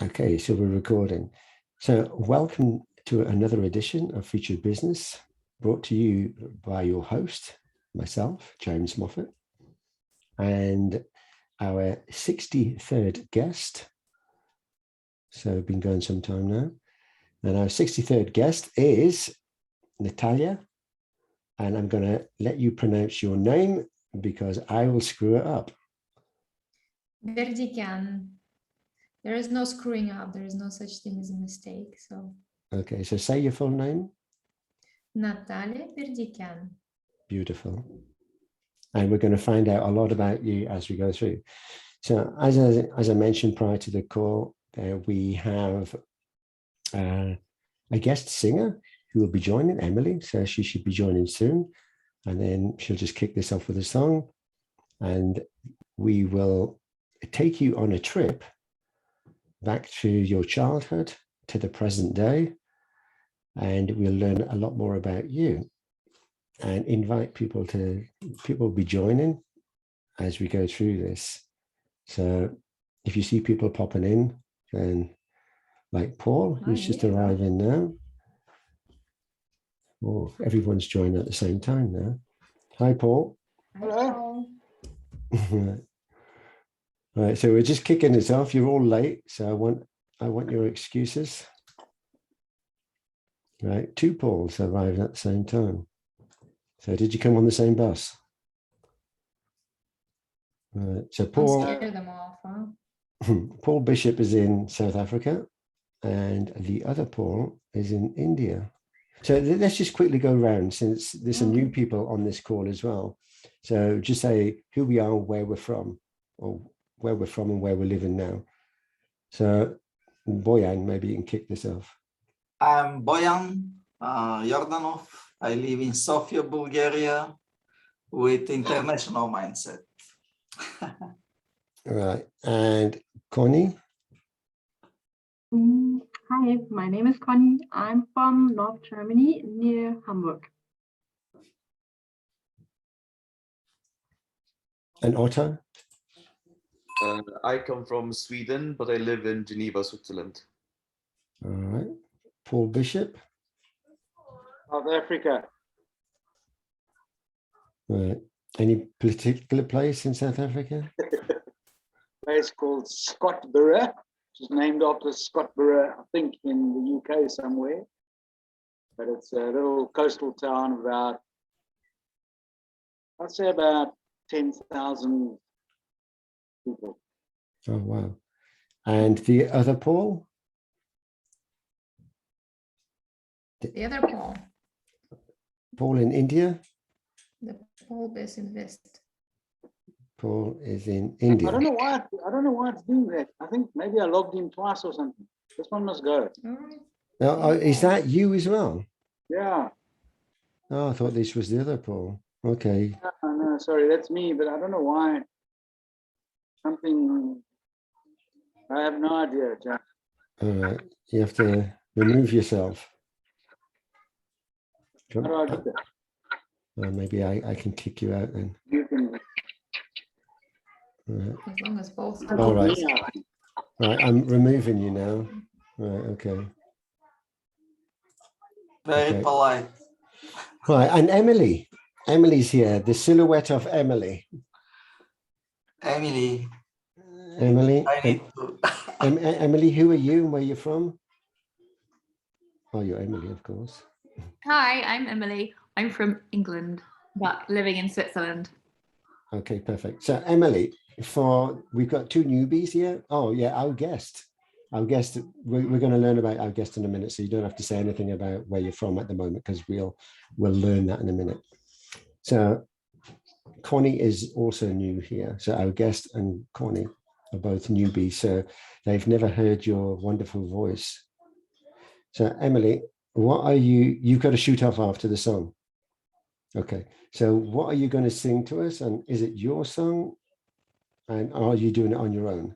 Okay, so we're recording. So welcome to another edition of Featured Business, brought to you by your host, myself, James Moffat, and our 63rd guest. So been going some time now. And our 63rd guest is Natalia. And I'm going to let you pronounce your name because I will screw it up. 𝗪𝗘𝗘𝗏. There is no screwing up. There is no such thing as a mistake. So. Okay, so say your full name. Natalia 𝗪𝗘𝗏. Beautiful. And we're going to find out a lot about you as we go through. So as I mentioned prior to the call, we have a guest singer who will be joining, Emily. So she should be joining soon. And then she'll just kick this off with a song. And we will take you on a trip back to your childhood, to the present day. And we'll learn a lot more about you and invite people will be joining as we go through this. So if you see people popping in, then like Paul, who's just arriving now. Oh, everyone's joining at the same time now. Hi, Paul. Hello. All right, so we're just kicking this off. You're all late, so I want your excuses. Right, two Pauls arrived at the same time. So did you come on the same bus? Right, so Paul. Scare them off, huh? Paul Bishop is in South Africa, and the other Paul is in India. So let's just quickly go around since there's some new people on this call as well. So just say who we are, where we're from, or where we're from and where we're living now. So Boyan, maybe you can kick this off. I'm Boyan Yordanov. I live in Sofia, Bulgaria, with international mindset. All right, and Connie? Hi, my name is Connie. I'm from North Germany, near Hamburg. And Otto? I come from Sweden, but I live in Geneva, Switzerland. All right, Paul Bishop? South Africa. All right, any particular place in South Africa? Place called 𝗪𝗏𝗧, which is named after 𝗪𝗏𝗧, I think in the UK somewhere. But it's a little coastal town of about, I'd say about 10,000 people. Oh, wow. And the other Paul? The other Paul. Paul in India? The Paul is in West. Paul is in India. I don't know why it's doing that. I think maybe I logged in twice or something. This one must go. All right. Oh, is that you as well? Yeah. Oh, I thought this was the other Paul. Okay. No, sorry, that's me, but I don't know why. Something, I have no idea, Jack. All right. You have to remove yourself. How do I do that? Maybe I can kick you out then. You can. All right. As long as both. All right. Right, I'm removing you now. Right, okay. Very polite. Right, and Emily. Emily's here, the silhouette of Emily. Emily. Emily. I need to. Emily, who are you and where you're from? Oh, you're Emily, of course. Hi, I'm Emily. I'm from England, but living in Switzerland. Okay, perfect. So Emily, we've got two newbies here. Oh yeah, our guest. We're going to learn about our guest in a minute, so you don't have to say anything about where you're from at the moment because we'll learn that in a minute. So Connie is also new here. So our guest and Connie are both newbies, so they've never heard your wonderful voice. So Emily, what are you've got to shoot off after the song. Okay, so what are you going to sing to us? And is it your song? And are you doing it on your own?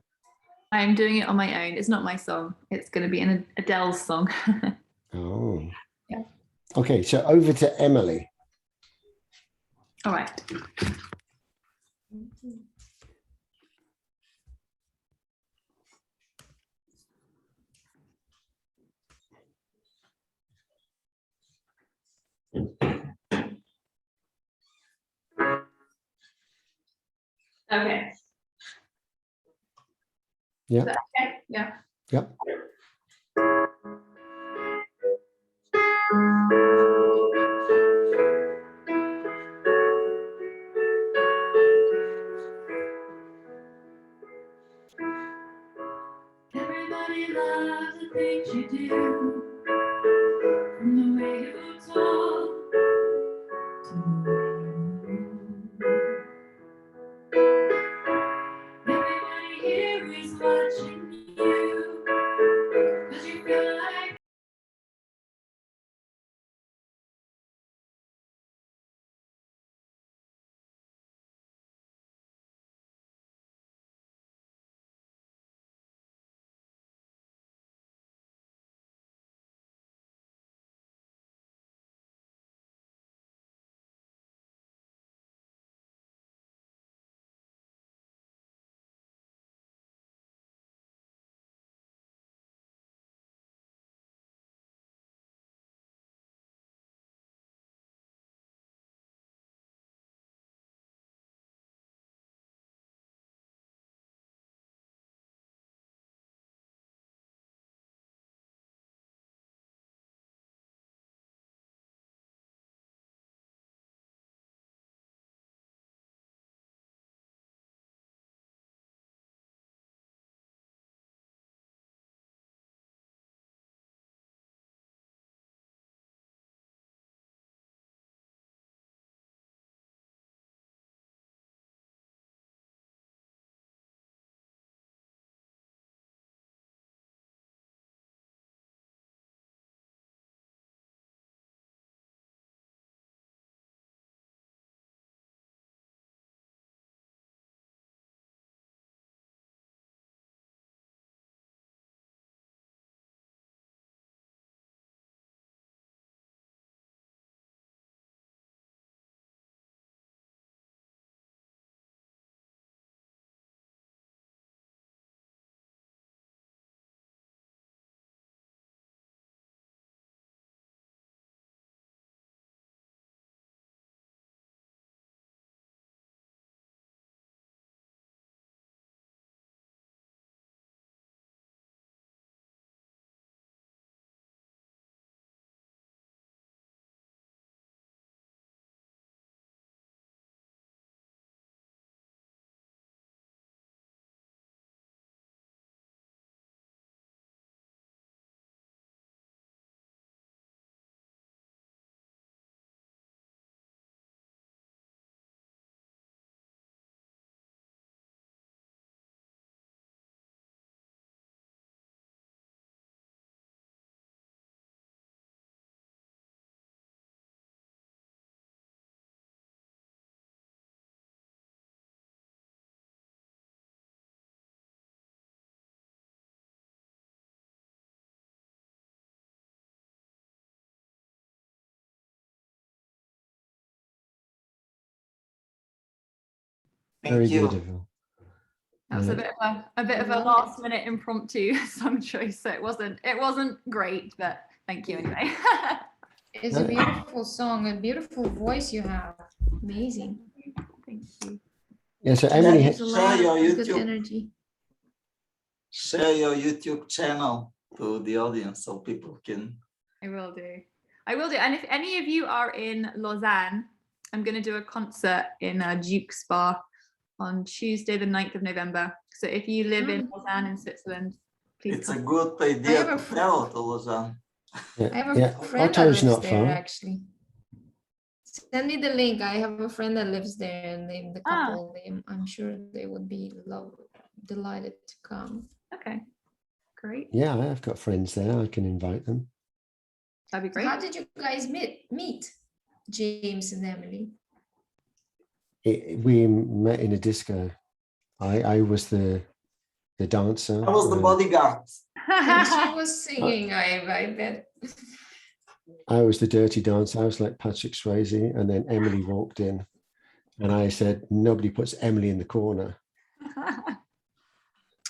I'm doing it on my own. It's not my song. It's going to be an Adele's song. Oh. Yeah. Okay, so over to Emily. All right. Okay. Yeah. Is that okay? Yeah. Yep. Everybody loves the things you do, from the way you talk to the way you move. Everybody here is watching you, 'cause you feel like Very Thank you. beautiful. that was a bit of a Love it. last minute impromptu song choice. So it wasn't great, but thank you anyway. It's a beautiful song, a beautiful voice you have. Amazing. Thank you. Yeah. So Emily, There's a lot Share of your good YouTube. energy. Share your YouTube channel to the audience so people can. I will do. And if any of you are in Lausanne, I'm going to do a concert in 𝗬𝗢𝗨𝗥 on Tuesday, the 9th of November. So if you live in Lausanne in Switzerland, please It's a come. good idea have to a travel to Lausanne. yeah, I have a yeah, friend that Otto's lives not there, far. actually. Send me the link. I have a friend that lives there, and the couple, I'm sure they would be delighted to come. Okay, great. Yeah, I have got friends there. I can invite them. That'd be great. How did you guys meet, James and Emily? We met in a disco. I was the dancer. I was the bodyguard. And she was singing, I bet. I was the dirty dancer. I was like Patrick Swayze, and then Emily walked in, and I said, "Nobody puts Emily in the corner."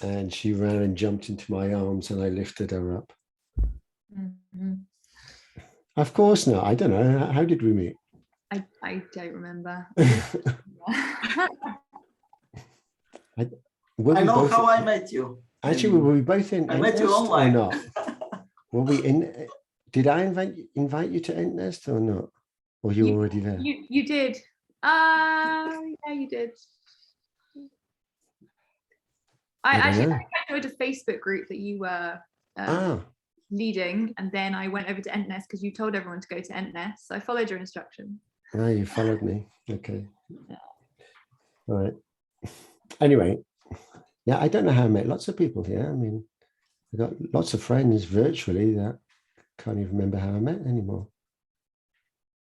And she ran and jumped into my arms, and I lifted her up. Mhm. Of course not. I don't know. How did we meet? I don't remember. Were I we know both- how I met you. Actually, were we both in I met you Ntnest or online. not? Were we in? Did I invite you to Ntnest or not? Or you were already there? You did. Yeah, you did. I don't actually know. I think I joined a Facebook group that you were Ah, leading, and then I went over to Ntnest because you told everyone to go to Ntnest. So I followed your instructions. no, you followed me. Okay. All right. Anyway, yeah, I don't know how I met lots of people here. I mean, I got lots of friends virtually that can't even remember how I met anymore.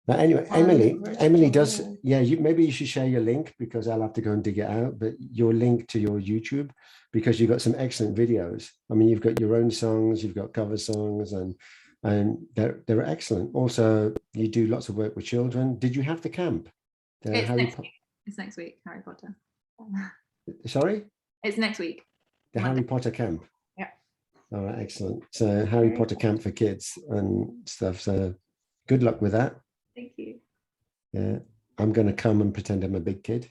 But anyway, Emily does. virtual. Yeah, maybe you should share your link because I'll have to go and dig it out. But your link to your YouTube, because you've got some excellent videos. I mean, you've got your own songs, you've got cover songs, and they're excellent. Also, you do lots of work with children. Did you have the camp? The It's Harry next Po- week. It's next week, Harry Potter. Sorry, It's next week. the Monday. Harry Potter camp. Yeah. All right, excellent. So Harry Very Potter cool. camp for kids and stuff. So good luck with that. Thank you. Yeah, I'm going to come and pretend I'm a big kid.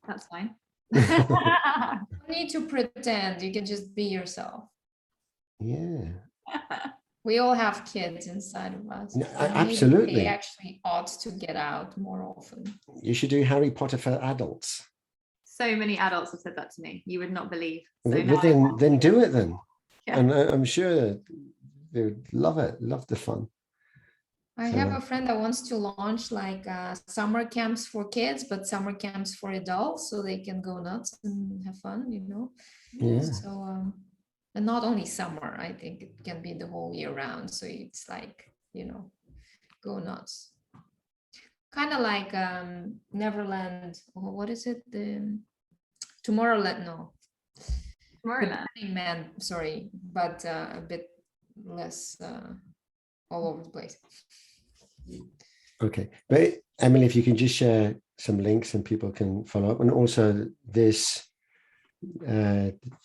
That's fine. You need to pretend. You can just be yourself. Yeah. We all have kids inside of us. No, and maybe absolutely. They actually ought to get out more often. You should do Harry Potter for adults. So many adults have said that to me. You would not believe. So Well, now I then, want then to. do it then. Yeah. And I'm sure they would love it, love the fun. I have So- a friend that wants to launch like summer camps for kids, but summer camps for adults, so they can go nuts and have fun, you know. Yeah. So and not only summer, I think it can be the whole year round. So it's like, you know, go nuts. Kind of like Neverland, or what is it? The Tomorrowland, no. Tomorrowland. Burning Man, sorry, but a bit less all over the place. Okay. But Emily, if you can just share some links and people can follow up. And also this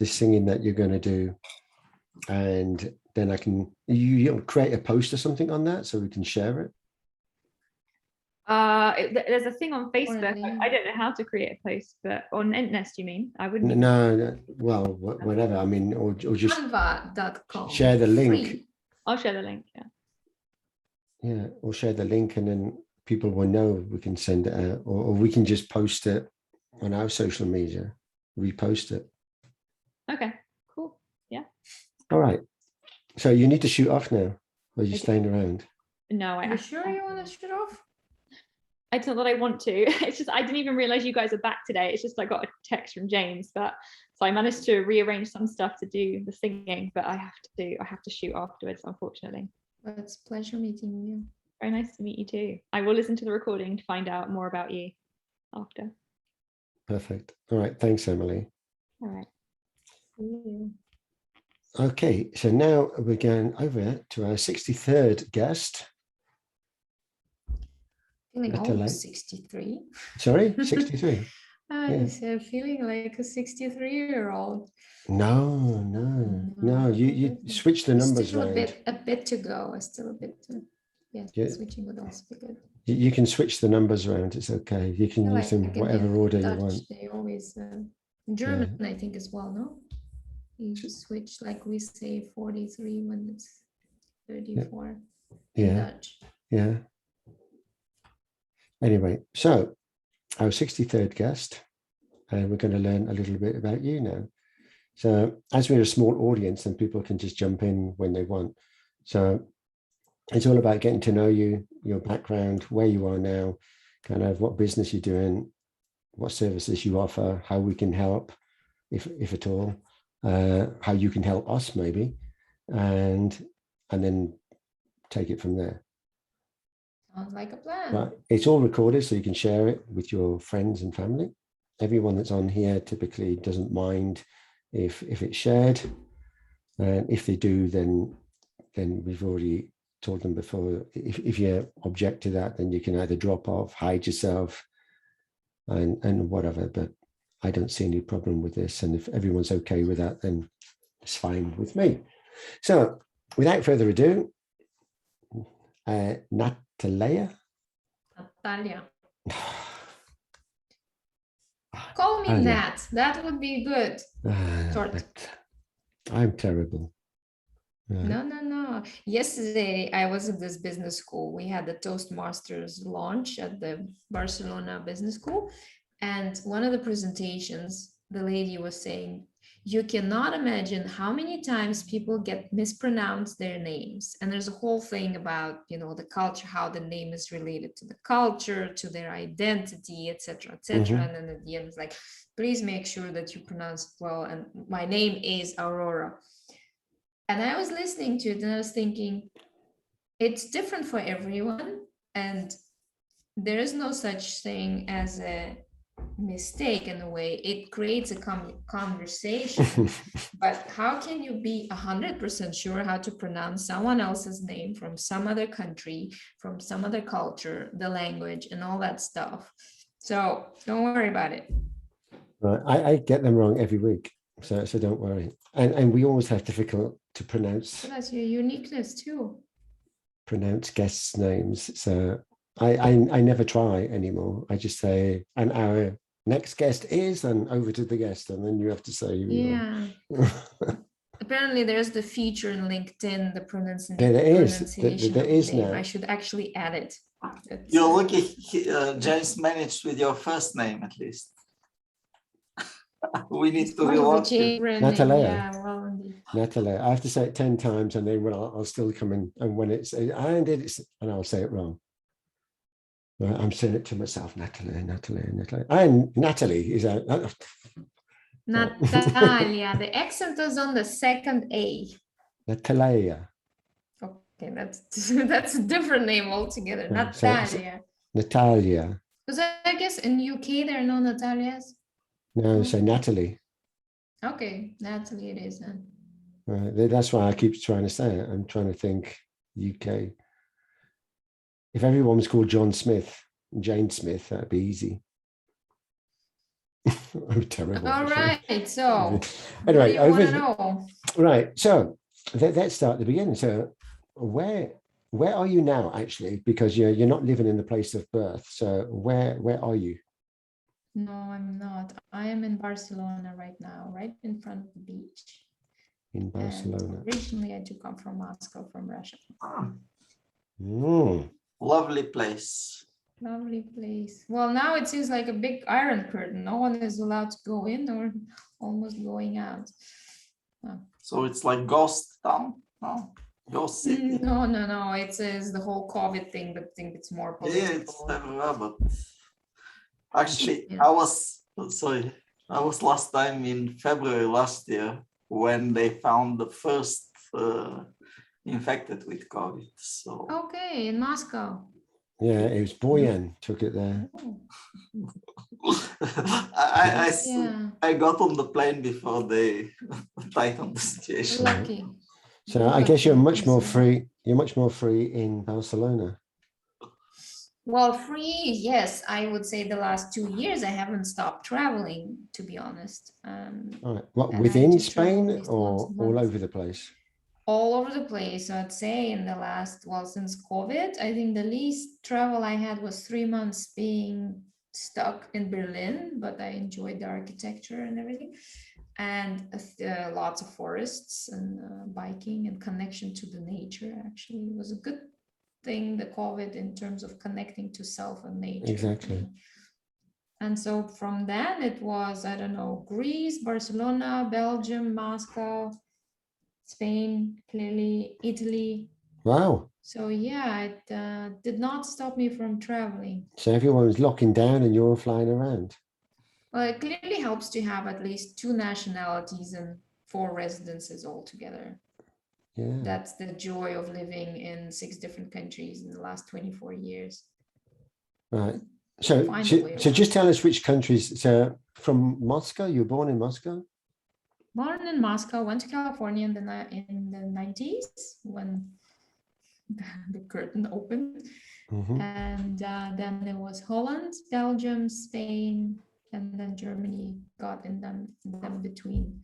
singing that you're going to do. And then I can, you create a post or something on that so we can share it. There's a thing on Facebook. link. I don't know how to create a post, but on Ntnest, you mean? I wouldn't. even- No, well, whatever. I mean, or just Canva.com. share the link. Free. I'll share the link. Yeah. Yeah, or share the link and then people will know we can send it out, or we can just post it on our social media, repost it. Okay. Cool. All right. So you need to shoot off now, or are you Okay. staying around? No, Are you sure you want to shoot off? It's not that I want to. It's just I didn't even realize you guys are back today. It's just I got a text from James, but so I managed to rearrange some stuff to do the singing, but I have to shoot afterwards, unfortunately. Well, it's a pleasure meeting you. Very nice to meet you too. I will listen to the recording to find out more about you after. Perfect. All right. Thanks, Emily. All right. See you. Okay. So now we're going over to our 63rd guest. Feeling Better almost late. 63. Sorry, 63. I Yeah. said feeling like a 63-year-old. No. You switch the numbers Still around. a bit to go. Still a bit to, yeah, Yeah. switching would also be good. You can switch the numbers around. It's okay. You can I use them like it whatever in order you Dutch, want. They always, in German, I think as well, no? You just switch, like we say 43 when it's 34 in Yeah. Dutch. Yeah. Anyway, so our 63rd guest, and we're going to learn a little bit about you now. So as we're a small audience, then people can just jump in when they want. So it's all about getting to know you, your background, where you are now, kind of what business you're doing, what services you offer, how we can help, if at all, how you can help us maybe, and then take it from there. Sounds like a plan. But it's all recorded, so you can share it with your friends and family. Everyone that's on here typically doesn't mind if it's shared, and if they do, then we've already told them before. If you object to that, then you can either drop off, hide yourself, and whatever. But I don't see any problem with this, and if everyone's okay with that, then it's fine with me. So, without further ado, Natalia. Natalia. Call me Oh, yeah. Nat. That would be good. Short. I'm terrible. No, no, no. Yesterday, I was at this business school. We had the Toastmasters launch at the Barcelona Business School. And one of the presentations, the lady was saying, you cannot imagine how many times people get mispronounced their names. And there's a whole thing about, you know, the culture, how the name is related to the culture, to their identity, etc., etc. And then at the end, it's like, please make sure that you pronounce it well. And my name is Aurora. And I was listening to it and I was thinking, it's different for everyone. And there is no such thing as a mistake in a way. It creates a conversation. But how can you be 100% sure how to pronounce someone else's name from some other country, from some other culture, the language and all that stuff? So don't worry about it. Right. I get them wrong every week. So don't worry. And we always have difficult to pronounce That's your uniqueness too. guests' names. So I never try anymore. I just say, and our next guest is, and over to the guest, and then you have to say who you are. Apparently there's the feature in LinkedIn, the pronunciation. There is now. I should actually add it. You're lucky James managed with your first name at least. We need to reward you. Natalie. I have to say it 10 times, and then I'll still come in. And when and I'll say it wrong. Right, I'm saying it to myself, Natalie. And Natalie is a Natalia. The accent is on the second A. Natalia. Okay, that's a different name altogether. Yeah, Natalia. Natalia. Because I guess in UK there are no Natalias. No, say Natalie. Okay, Natalie it is then. Right, that's why I keep trying to say it. I'm trying to think UK. If everyone was called John Smith, Jane Smith, that'd be easy. I'm terrible. All right, so anyway, know? Right, so let's start at the beginning. So where are you now, actually? Because you're not living in the place of birth. So where are you? No, I'm not. I am in Barcelona right now, right in front of the beach. In Barcelona. And originally, I do come from Moscow, from Russia. Lovely place. Lovely place. Well, now it seems like a big iron curtain. No one is allowed to go in or almost going out. So it's like ghost town? No, ghost city? No. It's the whole COVID thing, but I think it's more political. Yeah, it's everywhere, but actually, I was last time in February last year when they found the first infected with COVID. So okay, in Moscow. Yeah, it was Boyan took it there. I got on the plane before they tightened the situation. Lucky. So I guess you're much more free. You're much more free in Barcelona. Well, free, yes. I would say the last 2 years I haven't stopped traveling, to be honest. All right. What, within Spain or all over the place? All over the place. I'd say in the last, since COVID, I think the least travel I had was 3 months being stuck in Berlin, but I enjoyed the architecture and everything. And lots of forests and biking and connection to the nature. Actually, it was a good thing, the COVID, in terms of connecting to self and nature. Exactly. And so from then it was, I don't know, Greece, Barcelona, Belgium, Moscow, Spain, clearly Italy. Wow. So yeah, it did not stop me from traveling. So everyone was locking down and you're flying around. Well, it clearly helps to have at least 2 nationalities and 4 residences altogether. Yeah. That's the joy of living in 6 different countries in the last 24 years. Right. So just tell us which countries. So from Moscow, you were born in Moscow? Born in Moscow, went to California in the 90s when the curtain opened. Mm-hmm. And then there was Holland, Belgium, Spain, and then Germany got in them between.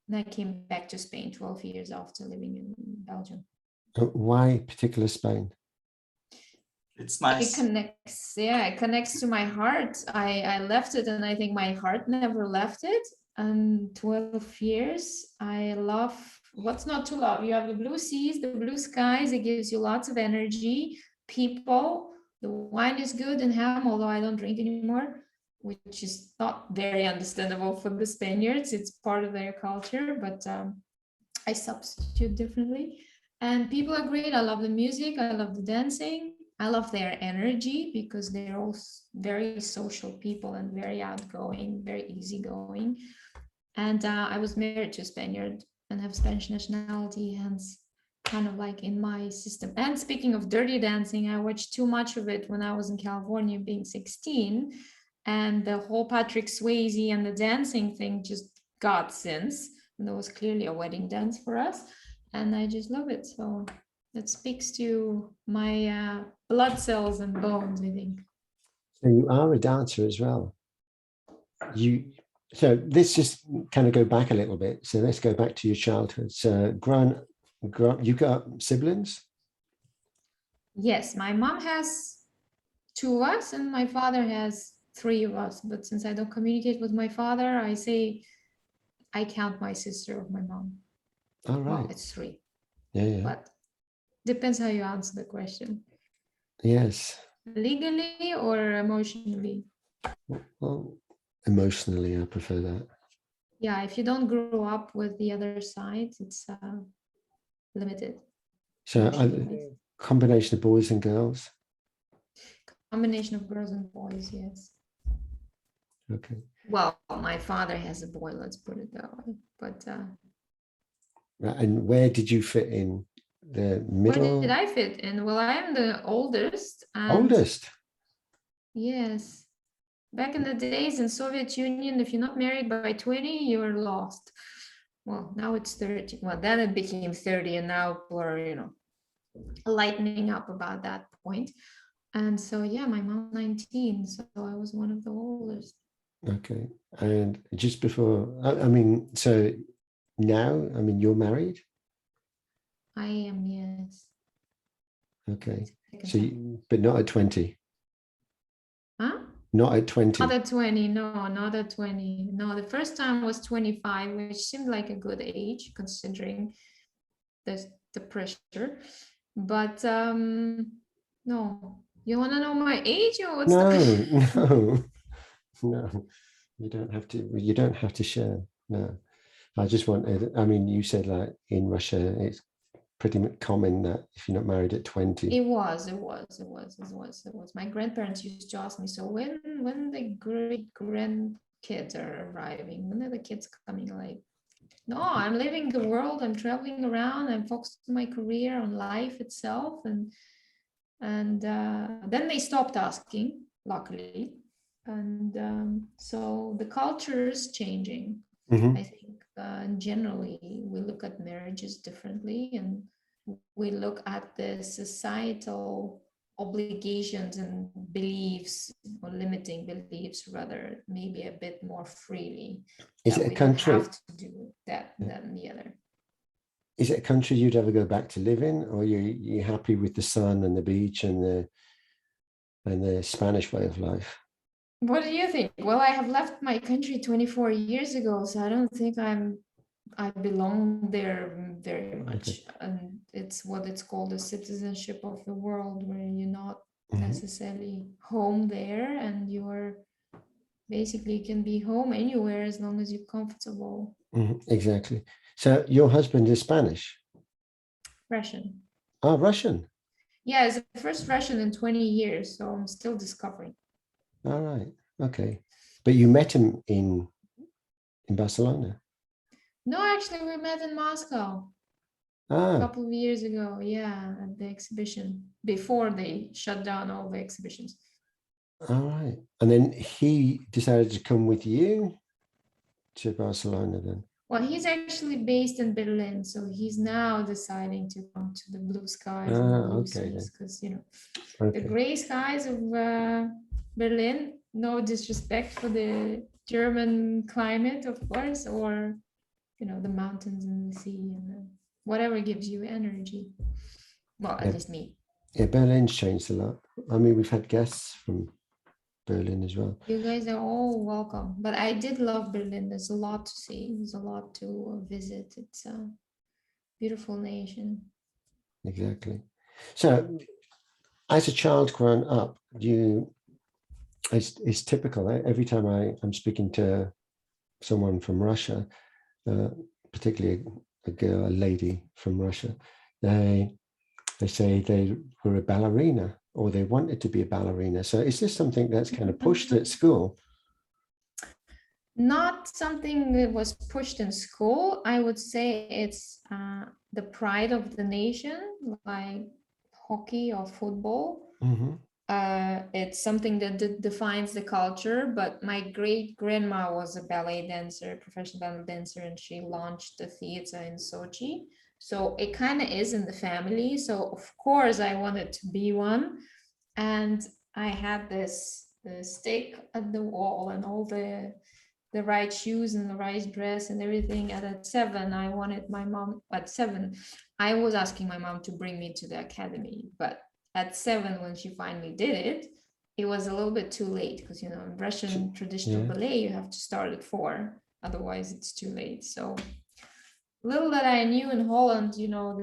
And I came back to Spain 12 years after living in Belgium. Why particular Spain? It's It nice. connects, yeah, it connects to my heart. I left it and I think my heart never left it. And 12 years, I love, what's not to love? You have the blue seas, the blue skies, it gives you lots of energy, people, the wine is good in Ham, although I don't drink anymore, which is not very understandable for the Spaniards. It's part of their culture, but I substitute differently. And people are great. I love the music, I love the dancing. I love their energy because they're all very social people and very outgoing, very easygoing. And I was married to a Spaniard and have Spanish nationality, hence kind of like in my system. And speaking of dirty dancing, I watched too much of it when I was in California being 16. And the whole Patrick Swayze and the dancing thing just got since. And there was clearly a wedding dance for us. And I just love it. So that speaks to my blood cells and bones, I think. So you are a dancer as well. So let's just kind of go back a little bit. So let's go back to your childhood. So you got siblings? Yes, my mom has 2 of us and my father has 3 of us. But since I don't communicate with my father, I say I count my sister of my mom. All right. Well, it's 3. Yeah. But depends how you answer the question. Yes. Legally or emotionally? Well, emotionally, I prefer that. Yeah, if you don't grow up with the other side, it's limited. So combination of boys and girls? Combination of girls and boys, yes. Okay. Well, my father has a boy, let's put it that way. But and where did you fit in? The middle? where did I fit in? Well, I am the oldest. And Oldest? yes. Back in the days in Soviet Union, if you're not married by 20, you're lost. Well, now it's 30. Well, then it became 30 and now people are, lightening up about that point. And so, yeah, my mom 19, so I was one of the oldest. Okay. And just before, so now, you're married? I am, yes. Okay. So, but not at 20? Huh? Not at 20? Not at 20, no, not at 20. No, the first time was 25, which seemed like a good age considering the pressure. But no, you want to know my age or what's No. You don't have to share. No. I just wanted, you said like in Russia, it's pretty common that if you're not married at 20. It was. My grandparents used to ask me, so when the great grandkids are arriving, when are the kids coming? Like, no, I'm living the world, I'm traveling around, I'm focused on my career, on life itself. And then they stopped asking, luckily. And so the culture is changing. Mm-hmm. I think generally we look at marriages differently, and we look at the societal obligations and beliefs, or limiting beliefs rather, maybe a bit more freely. Is it a country? Have to do that than the other. Is it a country you'd ever go back to live in, or you happy with the sun and the beach and the Spanish way of life? What do you think? Well, I have left my country 24 years ago, so I don't think I belong there very much. Okay. And it's what it's called the citizenship of the world, where you're not necessarily home there, and you're basically can be home anywhere as long as you're comfortable. Exactly. So your husband is Spanish? Russian. Oh, Russian. Yeah, it's the first Russian in 20 years, so I'm still discovering. All right. Okay. But you met him in Barcelona? No, actually, we met in Moscow a couple of years ago. Yeah, at the exhibition, before they shut down all the exhibitions. All right. And then he decided to come with you to Barcelona then? Well, he's actually based in Berlin, so he's now deciding to come to the blue skies and the blue seas, because the gray skies of Berlin, no disrespect for the German climate, of course, or the mountains and the sea and whatever gives you energy. Well, at least me. Yeah, Berlin's changed a lot. I mean, we've had guests from Berlin as well. You guys are all welcome. But I did love Berlin. There's a lot to see. There's a lot to visit. It's a beautiful nation. Exactly. So, as a child growing up, it's typical. Every time I'm speaking to someone from Russia, particularly a girl, a lady from Russia, they say they were a ballerina or they wanted to be a ballerina. So is this something that's kind of pushed at school? Not something that was pushed in school. I would say it's the pride of the nation, like hockey or football. Mm-hmm. It's something that defines the culture. But my great grandma was a ballet dancer, professional ballet dancer, and she launched the theater in Sochi. So it kind of is in the family. So of course I wanted to be one. And I had this stick at the wall and all the right shoes and the right dress and everything. And at 7, I wanted my mom, at 7, I was asking my mom to bring me to the academy. But at 7, when she finally did it, it was a little bit too late because, you know, in Russian traditional ballet, you have to start at 4, otherwise it's too late. So little that I knew in Holland, you know,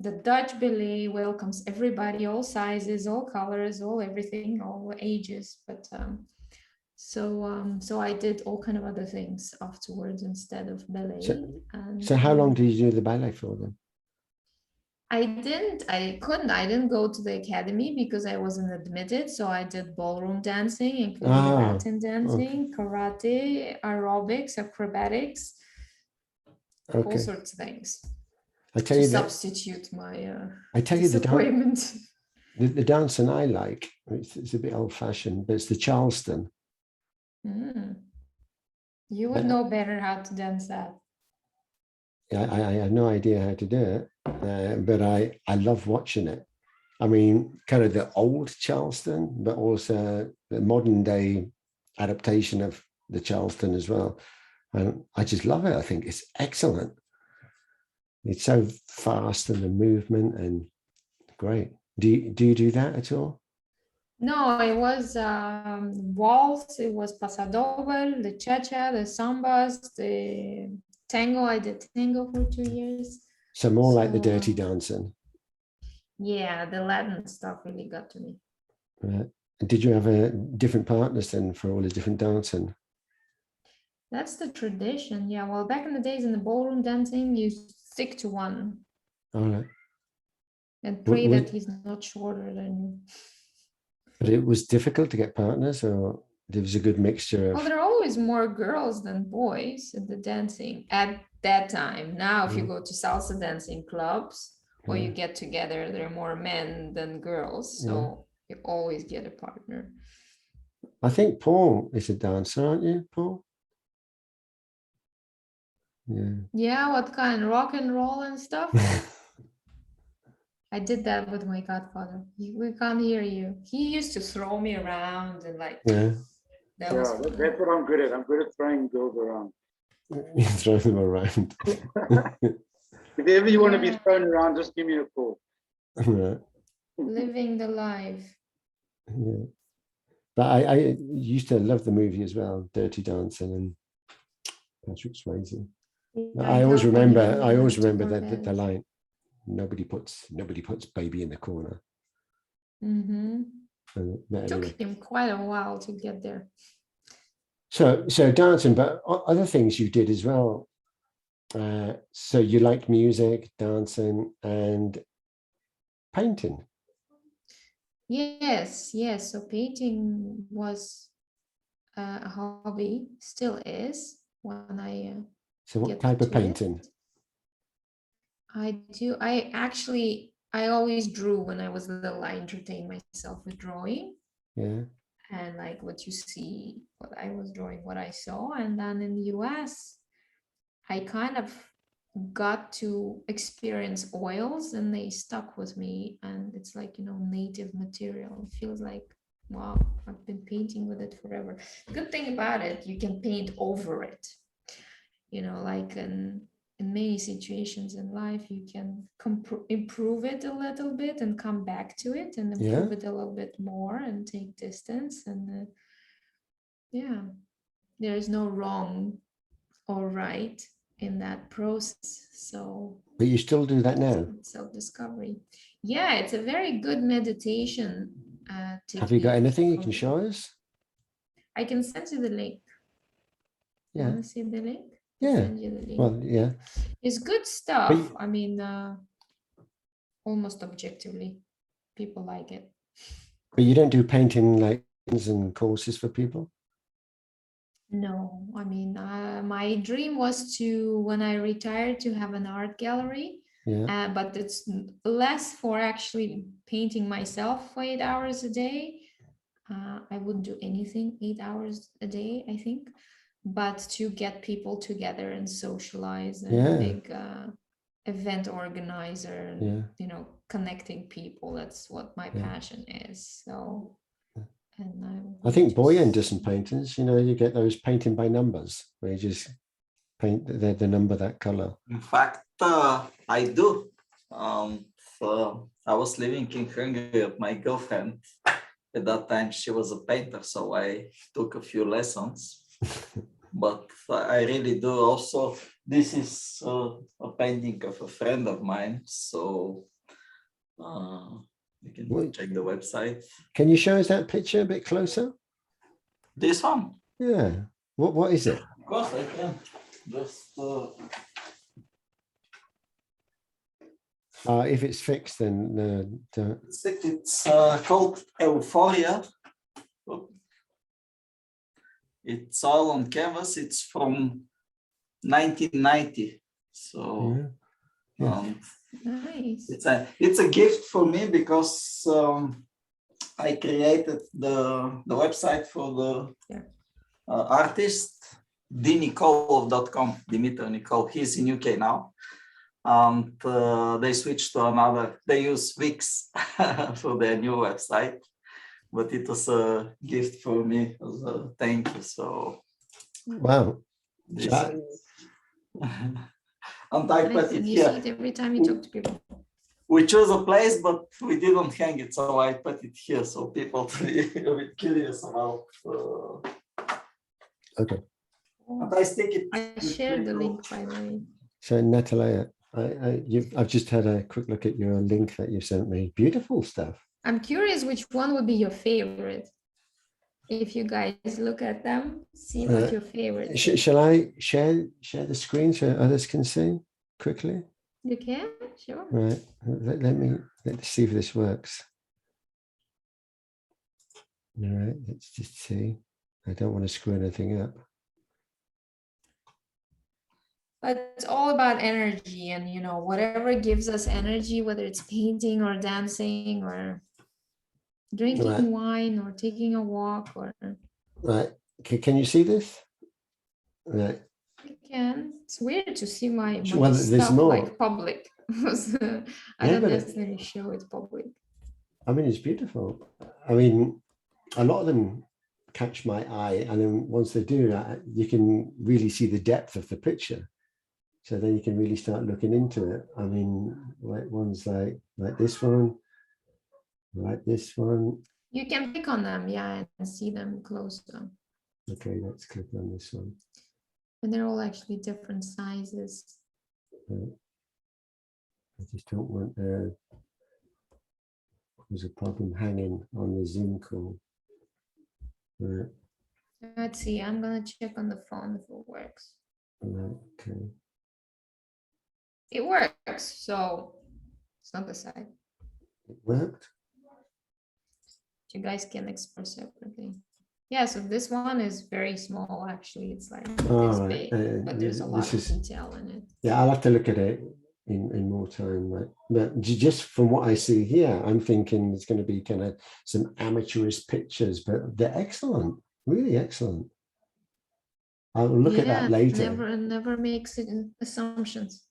the Dutch ballet welcomes everybody, all sizes, all colors, all everything, all ages. But so I did all kind of other things afterwards instead of ballet. So how long did you do the ballet for then? I didn't go to the academy because I wasn't admitted. So I did ballroom dancing, including Latin dancing, karate, aerobics, acrobatics, all sorts of things. I tell you that, substitute my I tell you disappointment. The dance and I like, it's a bit old fashioned, but it's the Charleston. You would know better how to dance that. I have no idea how to do it, but I love watching it. I mean, kind of the old Charleston, but also the modern day adaptation of the Charleston as well. And I just love it. I think it's excellent. It's so fast and the movement and great. Do you do that at all? No, it was waltz, it was pasodoble, the cha-cha, the sambas, the tango. I did tango for 2 years. So more like the dirty dancing. Yeah, the Latin stuff really got to me. Right. Did you have different partners then for all the different dancing? That's the tradition. Yeah, well, back in the days in the ballroom dancing, you stick to one. All right. And pray that he's not shorter than you. But it was difficult to get partners, or there was a good mixture of... Well, there are always more girls than boys in the dancing at that time. Now, if you go to salsa dancing clubs or you get together, there are more men than girls. So you always get a partner. I think Paul is a dancer, aren't you, Paul? Yeah. Yeah, what kind? Rock and roll and stuff? I did that with my godfather. We can't hear you. He used to throw me around and like... That's what I'm good at. I'm good at throwing girls around. You throw them around. If ever you want to be thrown around, just give me a call. Right. Living the life. Yeah. But I used to love the movie as well, Dirty Dancing and Patrick Swayze. Yeah, I always remember the line, nobody puts baby in the corner. It took him quite a while to get there. So dancing, but other things you did as well. So you liked music, dancing, and painting. Yes. So painting was a hobby, still is when I. So what type of painting? I always drew when I was little. I entertained myself with drawing. Yeah. And like what you see, what I was drawing, what I saw. And then in the US, I kind of got to experience oils and they stuck with me. And it's like, you know, native material. It feels like, wow, I've been painting with it forever. Good thing about it, you can paint over it. You know, like in many situations in life, you can improve it a little bit and come back to it and improve it a little bit more and take distance. And yeah, there's no wrong or right in that process. So, but you still do that now? Self-discovery. Yeah, it's a very good meditation technique. Have you got anything you can show us? I can send you the link. Yeah. Want to see the link? Yeah. Send you the link. Well, yeah. It's good stuff. I mean, almost objectively, people like it. But you don't do painting lessons and courses for people? No, I mean, my dream was to, when I retired, to have an art gallery. Yeah. But it's less for actually painting myself for 8 hours a day. I wouldn't do anything 8 hours a day, I think. But to get people together and socialize, and big event organizer, and you know, connecting people. That's what my passion is. So, and I think Boyan does some paintings. You know, you get those painting by numbers, where you just paint the number, that color. In fact, I do. So I was living in Hungary with my girlfriend. At that time, she was a painter, so I took a few lessons. But I really do. Also, this is a painting of a friend of mine, so you can check the website. Can you show us that picture a bit closer? This one? Yeah. What is it? Of course, I can. Just if it's fixed, then it's called 𝗬𝗘𝗧𝗪. It's all on canvas. It's from 1990. So nice. It's a gift for me, because I created the website for the artist, 𝗬𝗢𝗪𝗥.com, 𝗬𝗢𝗘𝗞. He's in UK now. And they switched to another, they use Wix for their new website. But it was a gift for me as a thank you. So wow. And I put it here. See it every time you talk to people. We chose a place, but we didn't hang it, so I put it here so people to be a bit curious about. Okay. And I stick it. I shared the link, by the way. So Natalia, I've just had a quick look at your link that you sent me. Beautiful stuff. I'm curious which one would be your favorite. If you guys look at them, see what your favorite is. Shall I share the screen so others can see quickly? You can, sure. Right. Let's see if this works. All right. Let's just see. I don't want to screw anything up. But it's all about energy, and you know, whatever gives us energy, whether it's painting or dancing or drinking wine or taking a walk or. Right. Can you see this? Right. I can. It's weird to see my stuff like public. I don't necessarily show it public. I mean, it's beautiful. I mean, a lot of them catch my eye, and then once they do that, you can really see the depth of the picture. So then you can really start looking into it. I mean, like ones like this one, like this one. You can click on them, yeah, and see them closer. Okay, let's click on this one. And they're all actually different sizes. I just don't want there's a problem hanging on the Zoom call. Right. Let's see, I'm gonna check on the phone if it works. Okay. It works, so it's not the side. It worked. You guys can explore separately. Yeah, so this one is very small, actually. It's like this big, but there's a lot of detail in it. Yeah, I'll have to look at it in more time. Right? But just from what I see here, I'm thinking it's going to be kind of some amateurish pictures, but they're excellent, really excellent. I'll look at that later. Never makes assumptions.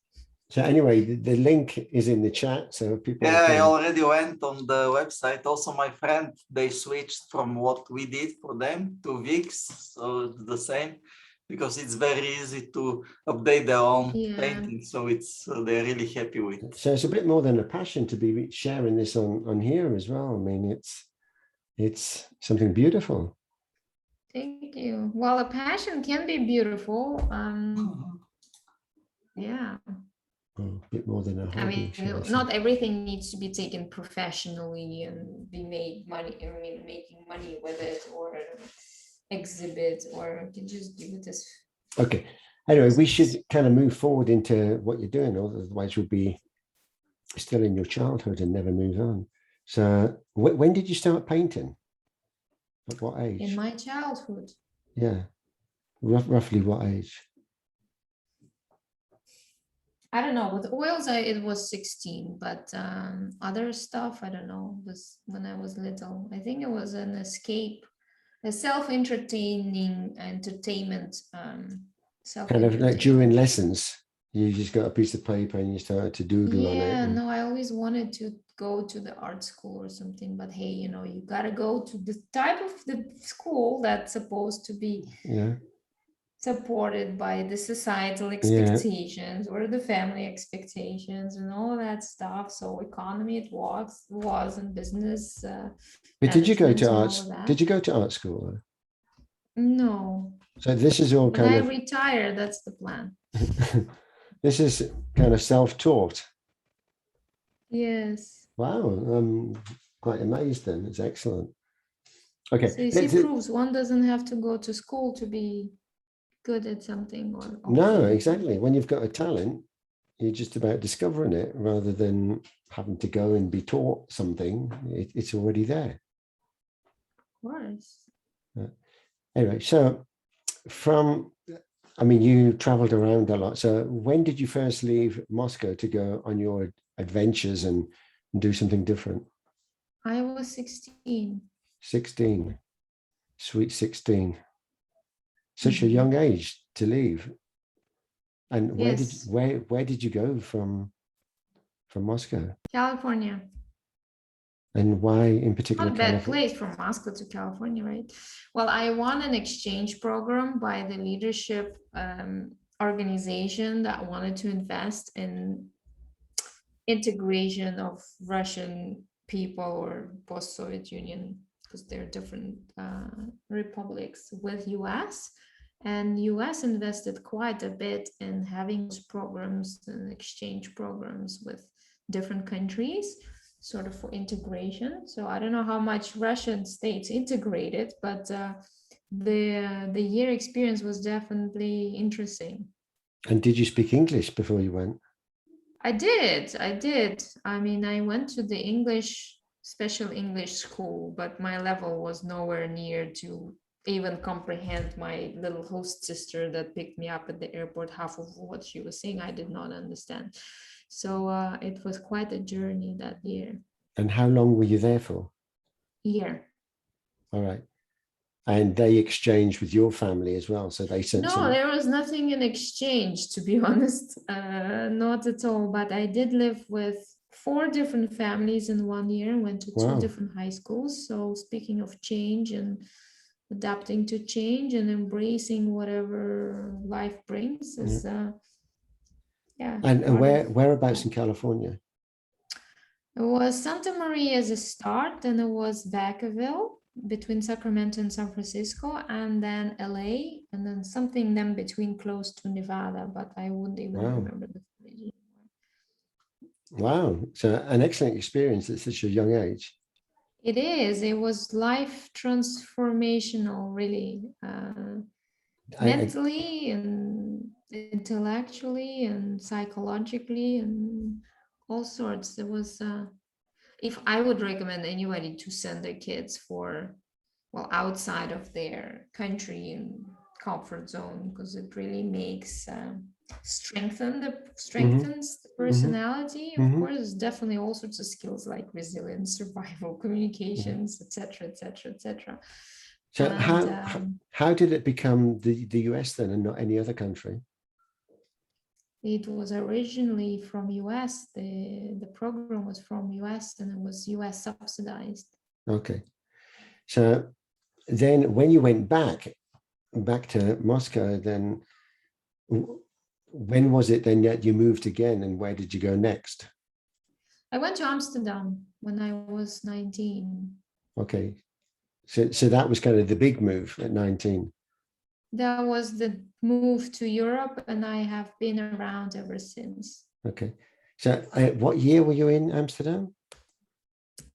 So anyway, the link is in the chat, so people. Yeah, I already went on the website. Also, my friend, they switched from what we did for them to Wix, so it's the same. because it's very easy to update their own Yeah. painting. So it's they're really happy with it. So it's a bit more than a passion to be sharing this on here as well. I mean, it's something beautiful. Thank you. Well, a passion can be beautiful. Yeah. Oh, a bit more than a hobby. I mean, shall I say. not everything needs to be taken professionally and be made money. I mean, making money with it or exhibit, or you can just do this. Okay. Anyway, we should kind of move forward into what you're doing, otherwise you'll be still in your childhood and never move on. So when did you start painting? At what age? In my childhood. Yeah. Roughly what age? I don't know. With oils, it was 16, but other stuff, I don't know, was when I was little. I think it was an escape, a self-entertaining entertainment. Kind of like during lessons, you just got a piece of paper and you started to doodle on it. Yeah, no, I always wanted to go to the art school or something, but hey, you know, you gotta go to the type of the school that's supposed to be supported by the societal expectations or the family expectations and all that stuff. So economy it was and business. But did you go to art? Did you go to art school? No. So this is all When kind I of retire, that's the plan. This is kind of self-taught. Yes. Wow, I'm quite amazed then. It's excellent. Okay. So you see, proves one doesn't have to go to school to be good at something. Or no, exactly. When you've got a talent, you're just about discovering it rather than having to go and be taught something. It's already there. Of course. Anyway, so I mean, you traveled around a lot. So when did you first leave Moscow to go on your adventures and do something different? I was 16. 16. Sweet 16. Such a young age to leave. And where did you go from Moscow? California. And why in particular? Not a bad place from Moscow to California, right? Well, I won an exchange program by the leadership organization that wanted to invest in integration of Russian people or post-Soviet Union, because they're different republics, with US. And US invested quite a bit in having programs and exchange programs with different countries, sort of for integration. So I don't know how much Russian states integrated, but the year experience was definitely interesting. And did you speak English before you went? I did. I mean, I went to the special English school, but my level was nowhere near to even comprehend my little host sister that picked me up at the airport. Half of what she was saying, I did not understand. So it was quite a journey that year. And how long were you there for? A year. All right. And they exchanged with your family as well. So they sent No, there was nothing in exchange, to be honest. Not at all. But I did live with 4 different families in 1 year, went to 2 different high schools. So speaking of change and adapting to change and embracing whatever life brings is And whereabouts in California? It was Santa Maria as a start, and it was Vacaville between Sacramento and San Francisco, and then LA, and then something then between close to Nevada, but I wouldn't even remember the region. Wow, so an excellent experience at such a young age. It is. It was life transformational, really, mentally and intellectually and psychologically and all sorts. It was, if I would recommend anybody to send their kids for, well, outside of their country and comfort zone, because it really makes strengthens the personality. Of course, there's definitely all sorts of skills like resilience, survival, communications, etc., etc., etc. So how did it become the US then and not any other country? It was originally from US. The program was from US and it was US subsidized. Okay. So then when you went back, back to Moscow, then when was it then that you moved again, and where did you go next? I went to Amsterdam when I was 19. Okay, so that was kind of the big move at 19. That was the move to Europe, and I have been around ever since. Okay, so what year were you in Amsterdam?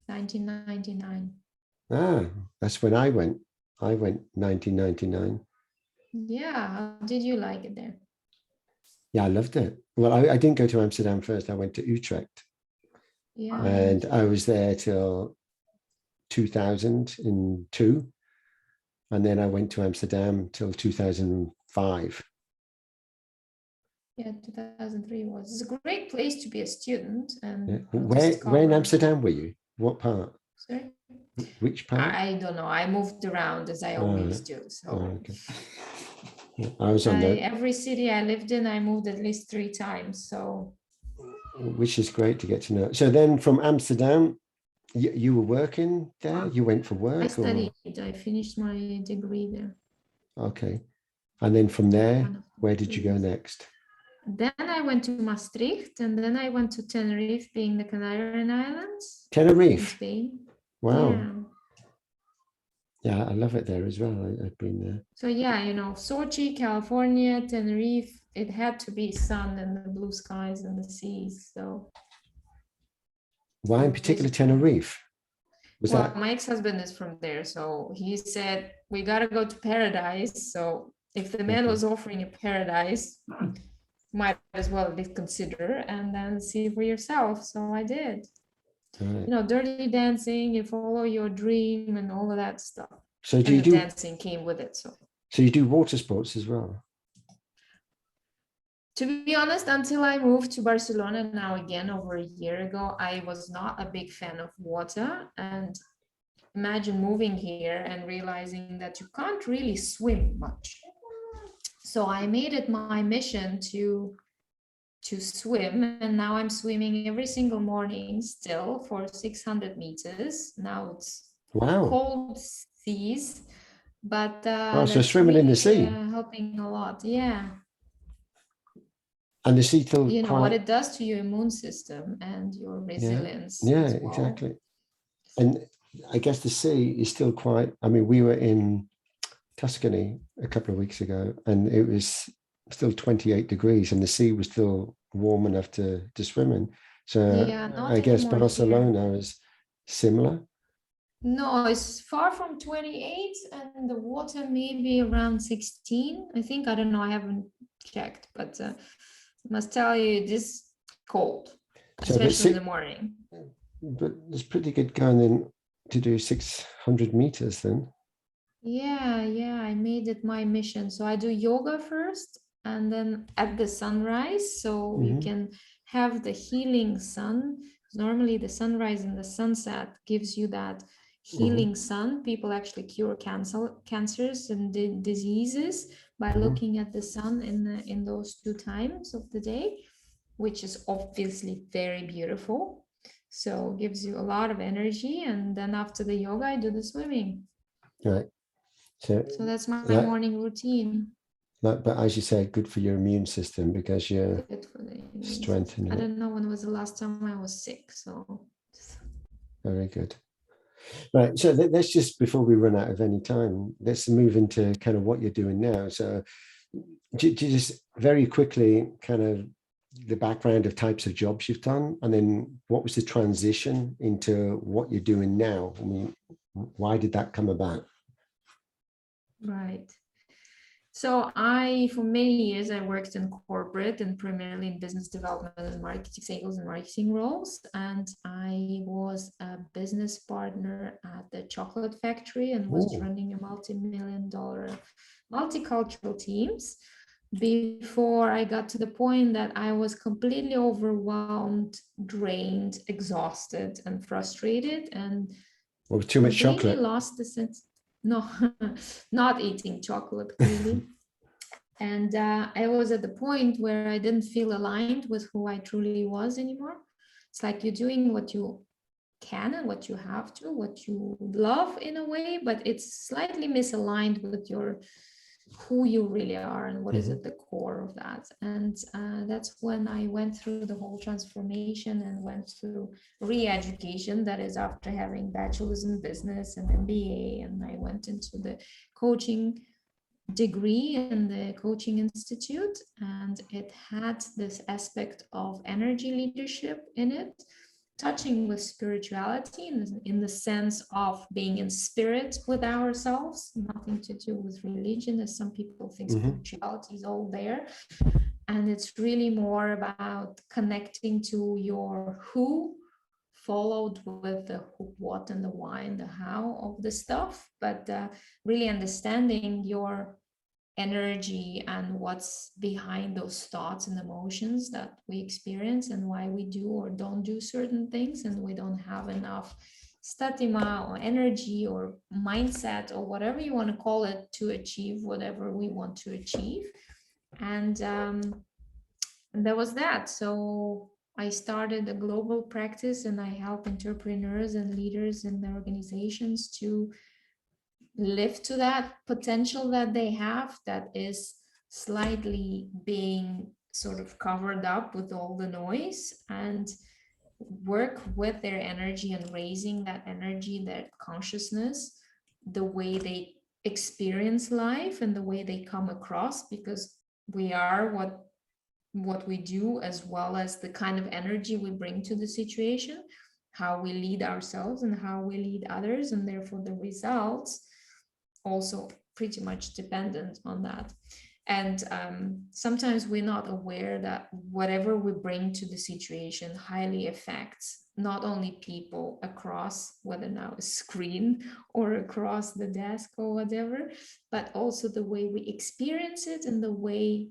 1999. Ah, that's when I went. I went 1999. Yeah, how did you like it there? Yeah, I loved it. Well, I didn't go to Amsterdam first. I went to Utrecht. Yeah. And I was there till 2002. And then I went to Amsterdam till 2005. Yeah, 2003 was a great place to be a student. And Yeah. Where in Amsterdam were you? What part? Sorry? Which part? I don't know. I moved around as I always do. So okay. Yeah, I was on the... every city I lived in, I moved at least 3 times. So, which is great to get to know. So then from Amsterdam, you were working there? You went for work? I studied. I finished my degree there. Okay. And then from there, where did you go next? Then I went to Maastricht, and then I went to Tenerife, being the Canary Islands. Tenerife? Spain. Wow. Yeah. Yeah, I love it there as well. I've been there. So yeah, Sochi, California, Tenerife, it had to be sun and the blue skies and the seas. So why in particular Tenerife? Well, my ex-husband is from there, so he said we gotta go to paradise. So if the man was offering you paradise, might as well at least consider and then see for yourself. So I did. Right. Dirty dancing, you follow your dream and all of that stuff. So do you do dancing came with it? So you do water sports as well? To be honest, until I moved to Barcelona now again over a year ago, I was not a big fan of water. And imagine moving here and realizing that you can't really swim much. So I made it my mission to swim, and now I'm swimming every single morning still for 600 meters. Now it's cold seas, but so swimming really, in the sea, helping a lot. Yeah. And the sea still what it does to your immune system and your resilience. Yeah, as well. Exactly. And I guess the sea is still quite, we were in Tuscany a couple of weeks ago, and it was still 28 degrees and the sea was still warm enough to swim in. So I guess Barcelona is similar. No, it's far from 28 and the water maybe around 16. I think, I don't know, I haven't checked, but I must tell you, it is cold, especially in the morning. But it's pretty good going in to do 600 meters then. Yeah, I made it my mission. So I do yoga first and then at the sunrise, so you can have the healing sun. Normally the sunrise and the sunset gives you that healing sun. People actually cure cancers and diseases by looking at the sun in those 2 times of the day, which is obviously very beautiful. So gives you a lot of energy. And then after the yoga, I do the swimming. Right. So that's my morning routine. But as you said, good for your immune system because you're strengthening. I don't know when was the last time I was sick. So very good. Right. So let's just, before we run out of any time, let's move into kind of what you're doing now. So just very quickly, kind of the background of types of jobs you've done, and then what was the transition into what you're doing now? Why did that come about? Right. So for many years, I worked in corporate and primarily in business development and marketing, sales and marketing roles. And I was a business partner at the chocolate factory and was running a multi-million-dollar multicultural teams before I got to the point that I was completely overwhelmed, drained, exhausted, and frustrated. And with too much chocolate. Lost the sense. No, not eating chocolate, clearly. And I was at the point where I didn't feel aligned with who I truly was anymore. It's like you're doing what you can and what you have to, what you love in a way, but it's slightly misaligned with your who you really are and what is at the core of that. And that's when I went through the whole transformation and went through re-education, that is after having bachelor's in business and MBA, and I went into the coaching degree in the coaching institute, and it had this aspect of energy leadership in it, touching with spirituality in the sense of being in spirit with ourselves, nothing to do with religion, as some people think spirituality is all there. And it's really more about connecting to your who, followed with the who, what, and the why and the how of the stuff, but really understanding your energy and what's behind those thoughts and emotions that we experience and why we do or don't do certain things, and we don't have enough statima or energy or mindset or whatever you want to call it to achieve whatever we want to achieve. And there was that. So I started a global practice, and I help entrepreneurs and leaders in their organizations to live to that potential that they have, that is slightly being sort of covered up with all the noise, and work with their energy and raising that energy, that consciousness, the way they experience life and the way they come across, because we are what we do, as well as the kind of energy we bring to the situation, how we lead ourselves and how we lead others, and therefore the results also pretty much dependent on that. And sometimes we're not aware that whatever we bring to the situation highly affects not only people across, whether now a screen or across the desk or whatever, but also the way we experience it and the way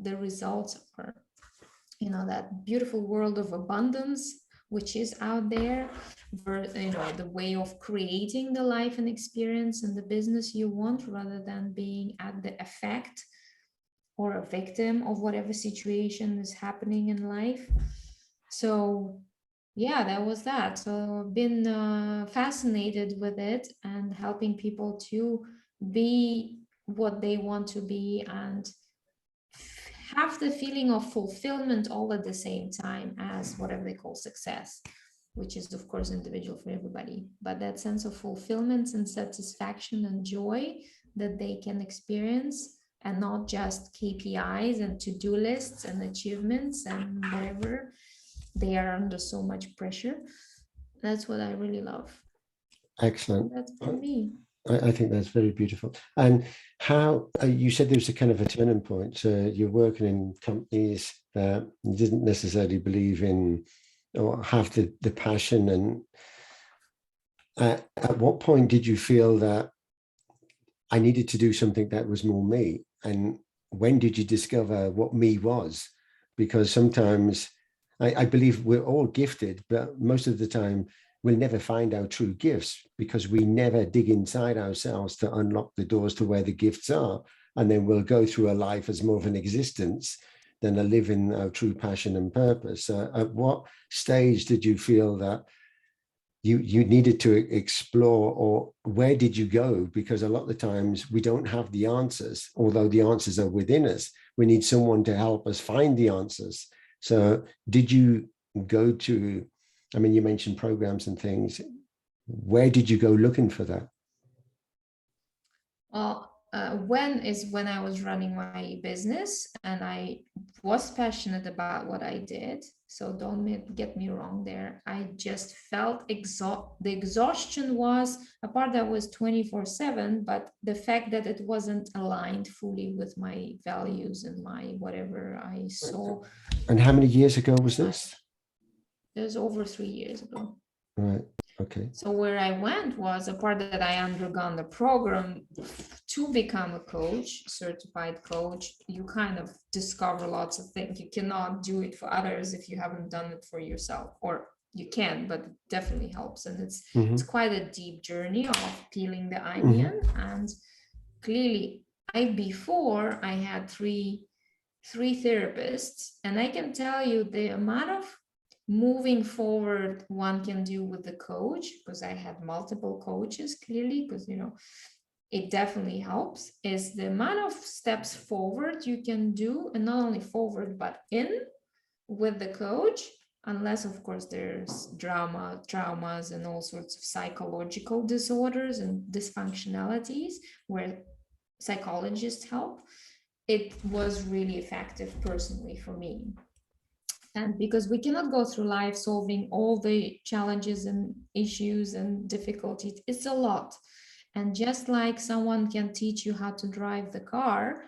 the results are. You know, that beautiful world of abundance which is out there, you know, the way of creating the life and experience and the business you want, rather than being at the effect or a victim of whatever situation is happening in life. So yeah, that was that. So I've been fascinated with it and helping people to be what they want to be and have the feeling of fulfillment all at the same time as whatever they call success, which is of course individual for everybody, but that sense of fulfillment and satisfaction and joy that they can experience, and not just KPIs and to-do lists and achievements and whatever. They are under so much pressure. That's what I really love. Excellent. That's for me. I think that's very beautiful. And how you said there was a kind of a turning point. So you're working in companies that you didn't necessarily believe in or have the passion. And at what point did you feel that I needed to do something that was more me? And when did you discover what me was? Because sometimes I believe we're all gifted, but most of the time we'll never find our true gifts because we never dig inside ourselves to unlock the doors to where the gifts are. And then we'll go through a life as more of an existence than a live in our true passion and purpose. At what stage did you feel that you needed to explore, or where did you go? Because a lot of the times we don't have the answers, although the answers are within us. We need someone to help us find the answers. So did you go to, I mean, you mentioned programs and things. Where did you go looking for that? Well, when I was running my business, and I was passionate about what I did. So don't get me wrong there. I just felt the exhaustion was a part that was 24/7, but the fact that it wasn't aligned fully with my values and my whatever I saw. And how many years ago was this? It was over 3 years ago. Right. Okay. So where I went was a part that I undergone the program to become a coach, certified coach. You kind of discover lots of things. You cannot do it for others if you haven't done it for yourself, or you can, but it definitely helps. And it's quite a deep journey of peeling the onion. And clearly before I had three therapists, and I can tell you the amount of moving forward one can do with the coach, because I had multiple coaches, clearly, because, you know, it definitely helps, is the amount of steps forward you can do, and not only forward, but in with the coach, unless of course there's traumas and all sorts of psychological disorders and dysfunctionalities where psychologists help. It was really effective personally for me. And because we cannot go through life solving all the challenges and issues and difficulties, it's a lot. And just like someone can teach you how to drive the car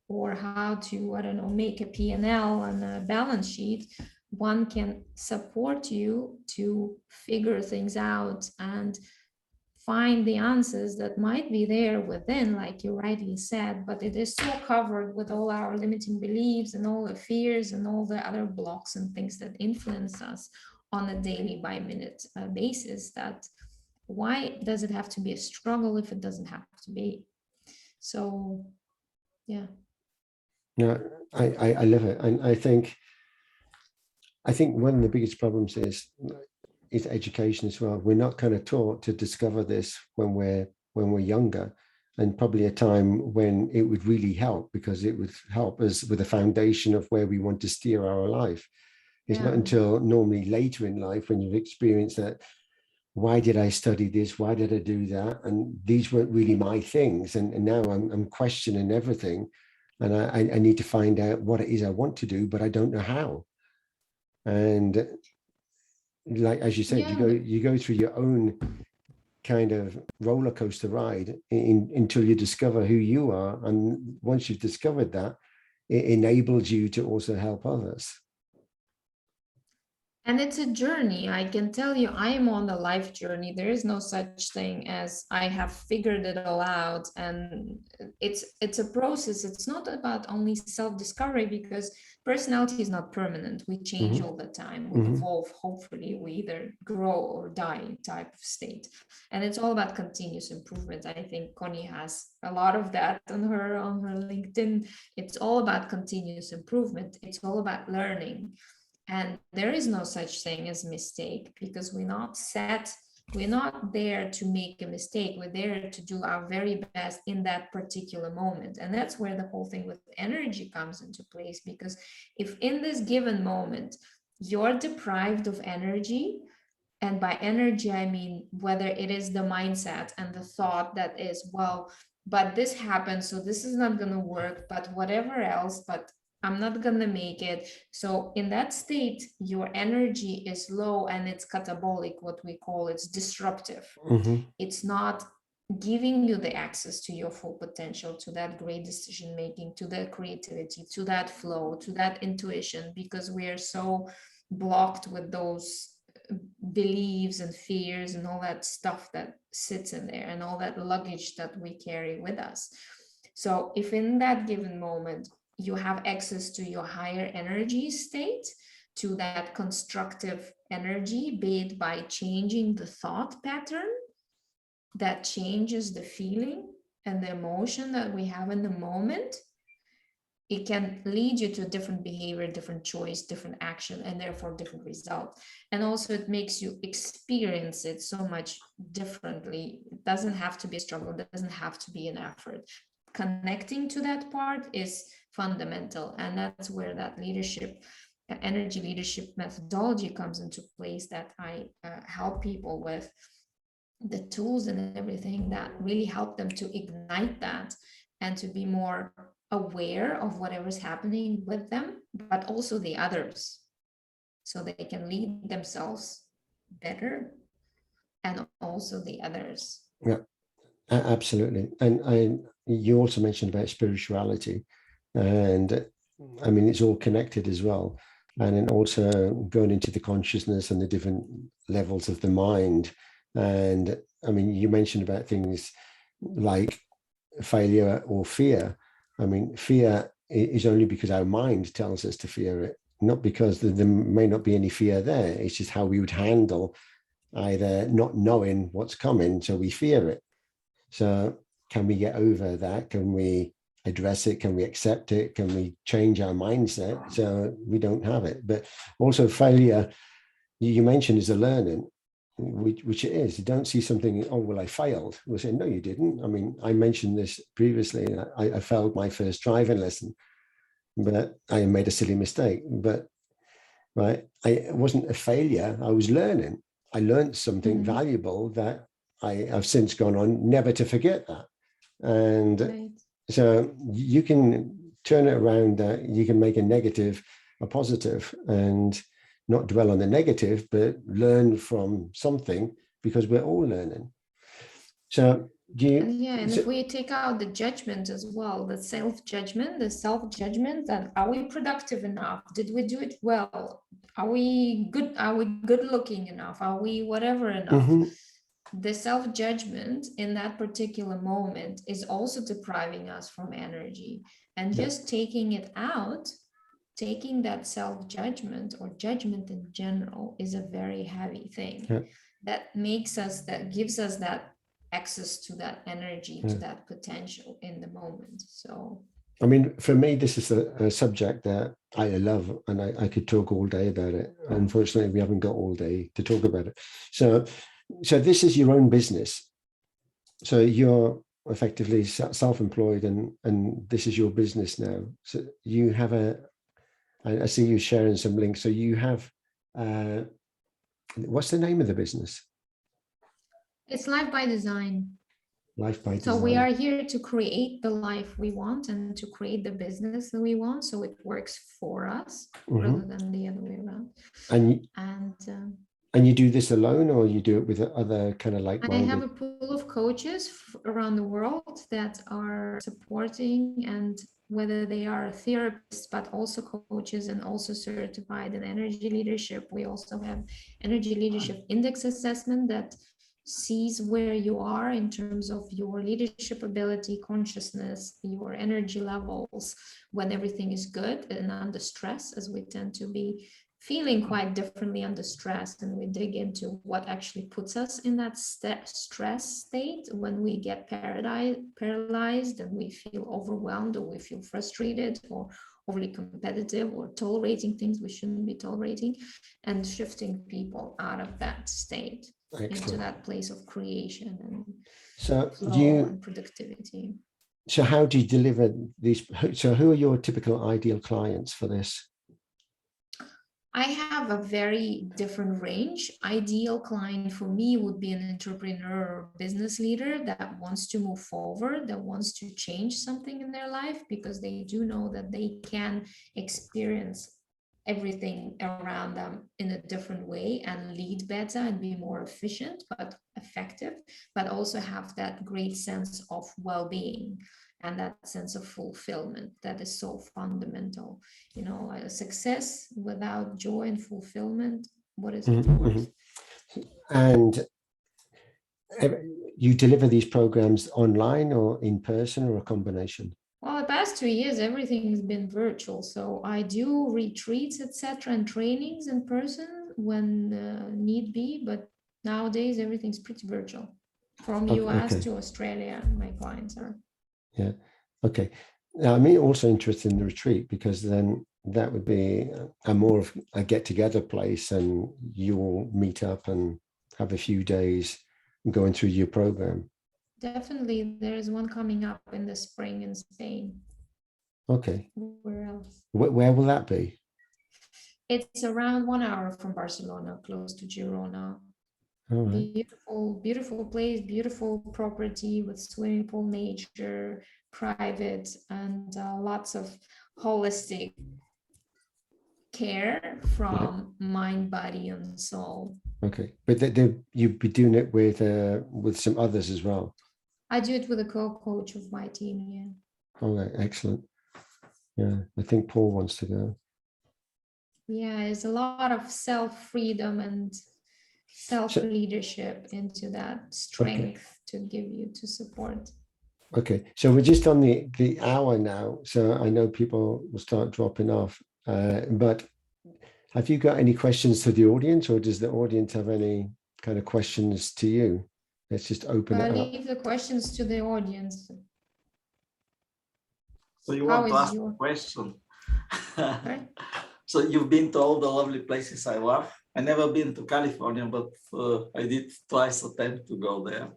or how to, I don't know, make a P&L and a balance sheet, one can support you to figure things out and find the answers that might be there within, like you rightly said, but it is so covered with all our limiting beliefs and all the fears and all the other blocks and things that influence us on a daily by minute basis, that why does it have to be a struggle if it doesn't have to be? So, yeah. No, I love it. And I think one of the biggest problems is education as well. We're not kind of taught to discover this when we're younger, and probably a time when it would really help, because it would help us with a foundation of where we want to steer our life. It's not until normally later in life when you've experienced that, why did I study this? Why did I do that? And these weren't really my things. And now I'm questioning everything. And I need to find out what it is I want to do, but I don't know how. And like, as you said, you go through your own kind of roller coaster ride until you discover who you are. And once you've discovered that, it enables you to also help others. And it's a journey. I can tell you, I am on the life journey. There is no such thing as I have figured it all out. And it's a process. It's not about only self-discovery, because personality is not permanent. We change all the time. We evolve. Hopefully, we either grow or die type of state. And it's all about continuous improvement. I think Connie has a lot of that on her LinkedIn. It's all about continuous improvement. It's all about learning. And there is no such thing as mistake, because we're not there to make a mistake. We're there to do our very best in that particular moment. And that's where the whole thing with energy comes into place, because if in this given moment you're deprived of energy, and by energy I mean whether it is the mindset and the thought that is, well, but this happened, so this is not going to work, but whatever else, but I'm not going to make it. So in that state, your energy is low, and it's catabolic, what we call, it's disruptive. It's not giving you the access to your full potential, to that great decision making, to that creativity, to that flow, to that intuition, because we are so blocked with those beliefs and fears and all that stuff that sits in there, and all that luggage that we carry with us. So if in that given moment you have access to your higher energy state, to that constructive energy, be it by changing the thought pattern that changes the feeling and the emotion that we have in the moment, it can lead you to a different behavior, different choice, different action, and therefore different result. And also it makes you experience it so much differently. It doesn't have to be a struggle. It doesn't have to be an effort. Connecting to that part is fundamental, and that's where that leadership, energy leadership methodology comes into place, that I help people with the tools and everything that really help them to ignite that and to be more aware of whatever's happening with them, but also the others, so they can lead themselves better and also the others. Yeah, absolutely. And you also mentioned about spirituality, and I mean, it's all connected as well. And then also going into the consciousness and the different levels of the mind. And I mean, you mentioned about things like failure or fear. I mean, fear is only because our mind tells us to fear it, not because there may not be any fear there. It's just how we would handle either not knowing what's coming, so we fear it. So can we get over that? Can we address it? Can we accept it? Can we change our mindset so we don't have it? But also failure, you mentioned, is a learning. which it is. You don't see something, oh, well, I failed. We'll say, no, you didn't. I mean, I mentioned this previously. I failed my first driving lesson, but I made a silly mistake. But right, it wasn't a failure. I was learning. I learned something valuable that I have since gone on never to forget that. And so you can turn it around, that you can make a negative a positive and not dwell on the negative, but learn from something, because we're all learning. So and if we take out the judgment as well, the self-judgment, that are we productive enough? Did we do it well? Are we good looking enough? Are we whatever enough? The self-judgment in that particular moment is also depriving us from energy, and just taking it out, taking that self-judgment or judgment in general is a very heavy thing. That gives us that access to that energy, to that potential in the moment. So I mean, for me, this is a subject that I love, and I could talk all day about it. Unfortunately, we haven't got all day to talk about it. So this is your own business. So you're effectively self-employed, and this is your business now. So you have I see you sharing some links. So you have, what's the name of the business? it's Life by Design. Life by Design. So we are here to create the life we want and to create the business that we want, so it works for us rather than the other way around. And you do this alone, or you do it with other kind of like-minded? I have a pool of coaches around the world that are supporting, and whether they are therapists, but also coaches and also certified in energy leadership. We also have energy leadership index assessment that sees where you are in terms of your leadership ability, consciousness, your energy levels, when everything is good and under stress, as we tend to be feeling quite differently under stress. And we dig into what actually puts us in that stress state when we get paralyzed and we feel overwhelmed, or we feel frustrated or overly competitive, or tolerating things we shouldn't be tolerating, and shifting people out of that state. Excellent. Into that place of creation and flow and productivity. So how do you deliver these? So who are your typical ideal clients for this? I have a very different range. Ideal client for me would be an entrepreneur or business leader that wants to move forward, that wants to change something in their life, because they do know that they can experience everything around them in a different way and lead better and be more efficient but effective, but also have that great sense of well-being and that sense of fulfillment that is so fundamental. You know, a success without joy and fulfillment, what is it worth? And you deliver these programs online or in person, or a combination? Well, the past 2 years, everything has been virtual. So I do retreats, etc., and trainings in person when need be. But nowadays, everything's pretty virtual. From US to Australia, my clients are. Yeah. Okay. Now, I'm also interested in the retreat, because then that would be a more of a get-together place, and you'll meet up and have a few days going through your program. Definitely, there's one coming up in the spring in Spain. Okay. Where else? Where will that be? It's around 1 hour from Barcelona, close to Girona. All right. Beautiful, beautiful place, beautiful property with swimming pool, nature, private, and lots of holistic care from mind, body, and soul. Okay, but you'd be doing it with some others as well? I do it with a co-coach of my team, yeah. All right, excellent. Yeah, I think Paul wants to go. Yeah, there's a lot of self-freedom and self-leadership into that strength to give you to support. Okay, so we're just on the hour now, so I know people will start dropping off, but have you got any questions to the audience, or does the audience have any kind of questions to you? Let's just open it up. Leave the questions to the audience. So you want to ask a question? So you've been to all the lovely places I love. I never been to California, but I did twice attempt to go there.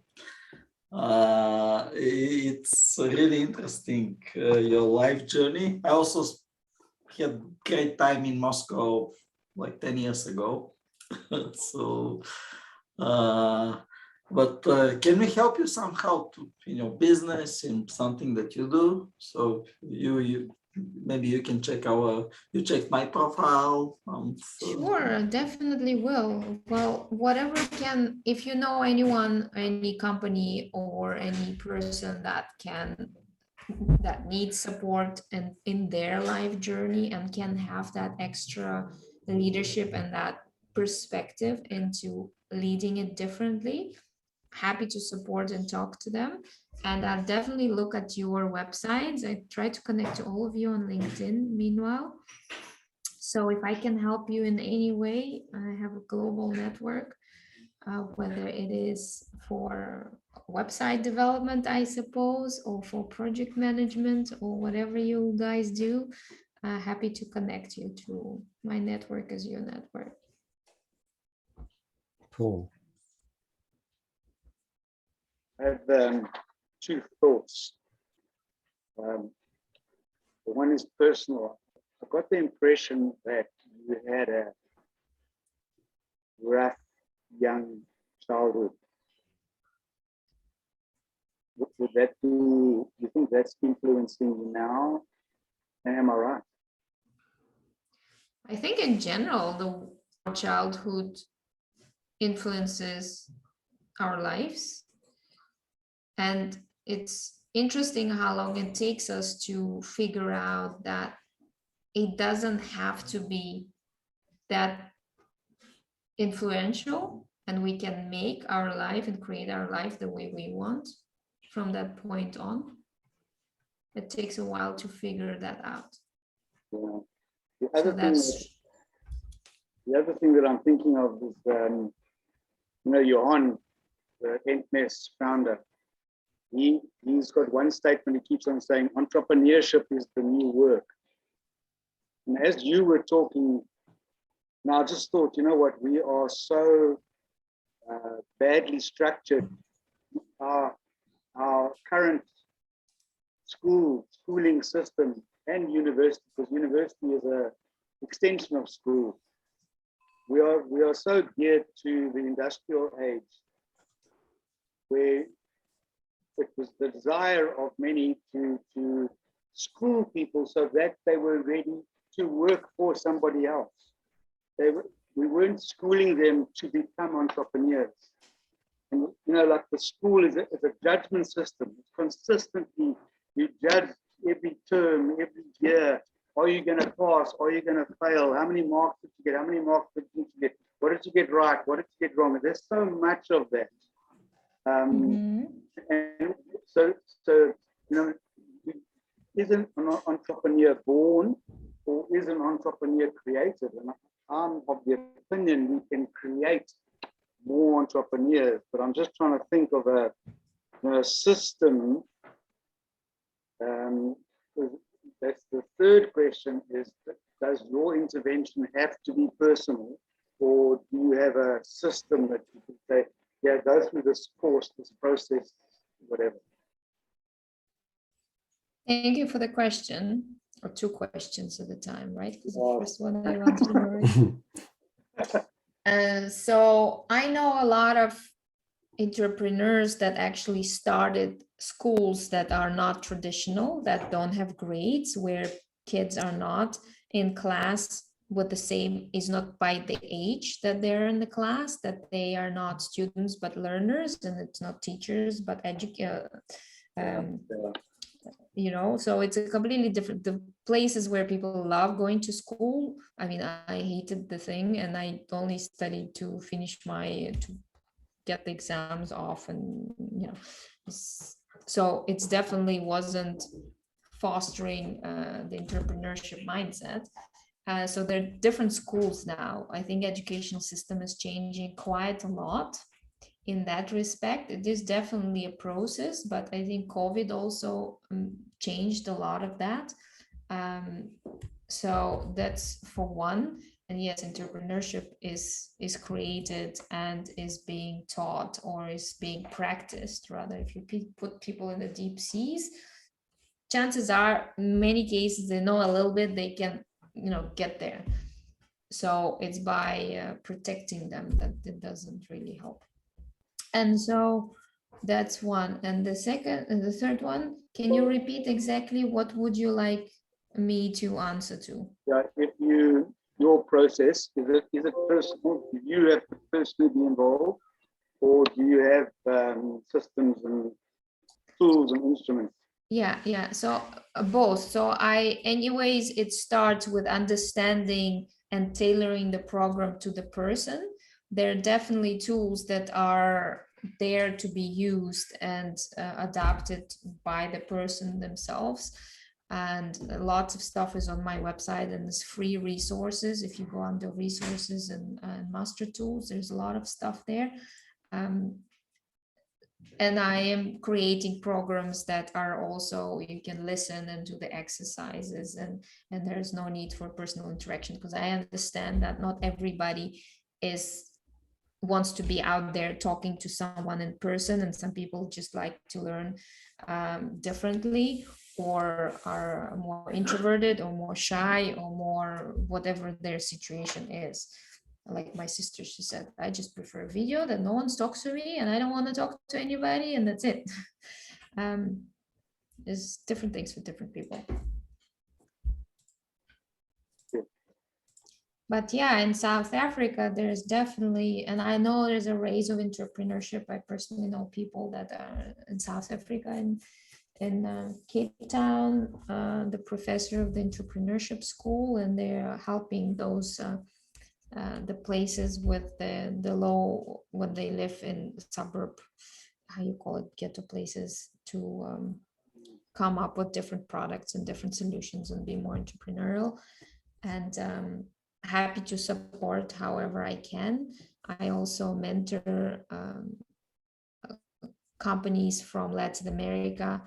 It's really interesting, your life journey. I also had great time in Moscow like 10 years ago. So, but can we help you somehow to, in your business, in something that you do? So maybe you can check you check my profile. Sure, definitely will. Well, whatever can, if you know anyone, any company or any person that needs support in their life journey and can have that extra leadership and that perspective into leading it differently, happy to support and talk to them. And I'll definitely look at your websites. I try to connect to all of you on LinkedIn meanwhile. So if I can help you in any way, I have a global network, whether it is for website development, I suppose, or for project management or whatever you guys do, happy to connect you to my network as your network. Cool. I have two thoughts. One is personal. I got the impression that you had a rough young childhood. Would that be, do you think that's influencing you now? Am I right? I think in general, the childhood influences our lives. And it's interesting how long it takes us to figure out that it doesn't have to be that influential, and we can make our life and create our life the way we want from that point on. It takes a while to figure that out. Yeah. So the other thing that I'm thinking of is, you know, Johan, the 𝗦𝗘𝗏 founder, he's got one statement he keeps on saying, entrepreneurship is the new work. And as you were talking, now I just thought, you know what, we are so badly structured. Our current schooling system and university, because university is an extension of school. We are so geared to the industrial age, where it was the desire of many to school people so that they were ready to work for somebody else. We weren't schooling them to become entrepreneurs. And you know, like the school is a judgment system. It's consistently, you judge every term, every year. Are you going to pass? Are you going to fail? How many marks did you get? How many marks did you get? What did you get right? What did you get wrong? There's so much of that. And so you know, isn't an entrepreneur born, or is an entrepreneur created? And I'm of the opinion we can create more entrepreneurs, but I'm just trying to think of a system. That's the third question, is does your intervention have to be personal, or do you have a system that you can say, yeah, go through this course, this process, whatever? Thank you for the question, or two questions at a time, right? Because the first one I wanted to know. So I know a lot of entrepreneurs that actually started schools that are not traditional, that don't have grades, where kids are not in class with the same, is not by the age that they're in the class, that they are not students but learners, and it's not teachers but you know, so it's a completely different. The places where people love going to school, I mean, I hated the thing, and I only studied to finish to get the exams off, and you know, so it's definitely wasn't fostering the entrepreneurship mindset. So there are different schools now. I think educational system is changing quite a lot in that respect. It is definitely a process, but I think COVID also changed a lot of that. So that's for one. And yes, entrepreneurship is created and is being taught, or is being practiced rather. If you put people in the deep seas, chances are in many cases they know a little bit, they can, you know, get there. So it's by protecting them that it doesn't really help. And so that's one. And the second and the third one, can you repeat exactly what would you like me to answer to? Yeah, if your process, is it personal? Do you have to personally be involved, or do you have systems and tools and instruments? Yeah. So both. So anyways, it starts with understanding and tailoring the program to the person. There are definitely tools that are there to be used and adapted by the person themselves. And lots of stuff is on my website, and there's free resources. If you go under resources and master tools, there's a lot of stuff there. And I am creating programs that are also, you can listen and do the exercises, and there's no need for personal interaction, because I understand that not everybody wants to be out there talking to someone in person, and some people just like to learn differently, or are more introverted or more shy or more whatever their situation is. Like my sister, she said, I just prefer video, that no one talks to me and I don't want to talk to anybody, and that's it. There's different things for different people. But yeah, in South Africa, there's definitely, and I know there's a rise of entrepreneurship. I personally know people that are in South Africa, and in Cape Town, the professor of the entrepreneurship school, and they're helping those the places with the low, when they live in suburb, how you call it, ghetto places, to come up with different products and different solutions and be more entrepreneurial. And happy to support however I can. I also mentor companies from Latin America,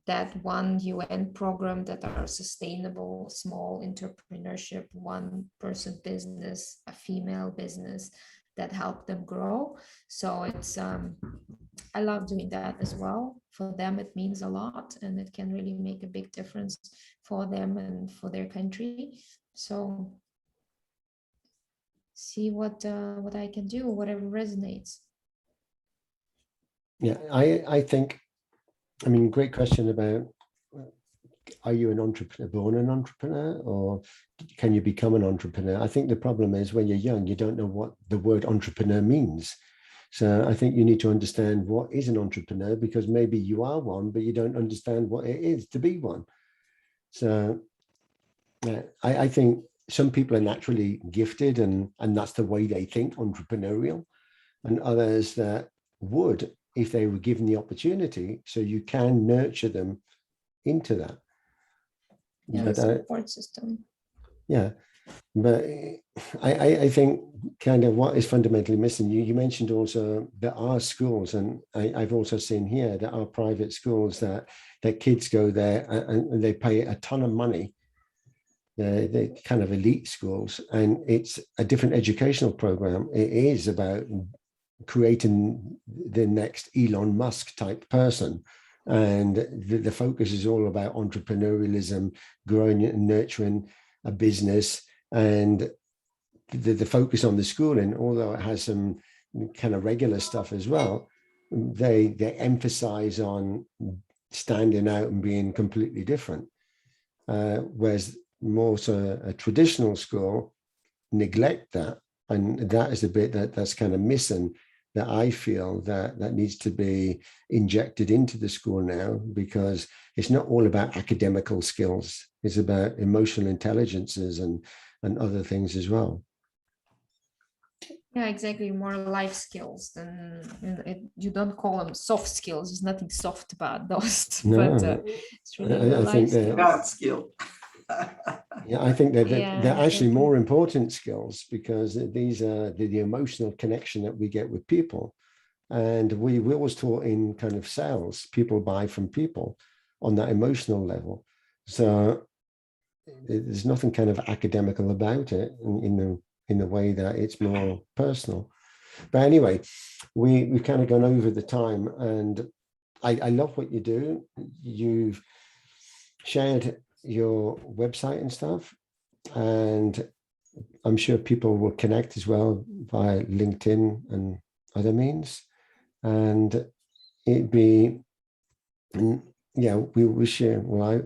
that one UN program that are sustainable, small entrepreneurship, one person business, a female business, that help them grow. So it's, I love doing that as well. For them, it means a lot, and it can really make a big difference for them and for their country. So see what I can do, whatever resonates. Yeah, I think, I mean, great question about, are you an entrepreneur, born an entrepreneur, or can you become an entrepreneur? I think the problem is when you're young, you don't know what the word entrepreneur means. So I think you need to understand what is an entrepreneur, because maybe you are one, but you don't understand what it is to be one. So I think some people are naturally gifted, and that's the way they think, entrepreneurial, and others that would, if they were given the opportunity. So you can nurture them into that. Yeah, But, support system. Yeah, but I think kind of what is fundamentally missing, you mentioned also there are schools, and I've also seen here there are private schools that kids go there and they pay a ton of money. They're kind of elite schools, and it's a different educational program. It is about creating the next Elon Musk type person, and the focus is all about entrepreneurialism, growing and nurturing a business, and the focus on the schooling, although it has some kind of regular stuff as well, they emphasize on standing out and being completely different, whereas more so a traditional school neglect that, and that is the bit that's kind of missing, that I feel that needs to be injected into the school now, because it's not all about academical skills. It's about emotional intelligences and other things as well. Yeah, exactly. More life skills than, you don't call them soft skills. There's nothing soft about those. No, but it's really I think they're God skill. Yeah, I think they're actually exactly. more important skills, because these are the emotional connection that we get with people. And we always taught in kind of sales, people buy from people on that emotional level. So there's nothing kind of academical about it in the way that it's more personal. But anyway, we've kind of gone over the time, and I love what you do. You've shared your website and stuff, and I'm sure people will connect as well via LinkedIn and other means. And it'd be, yeah, we wish you, well,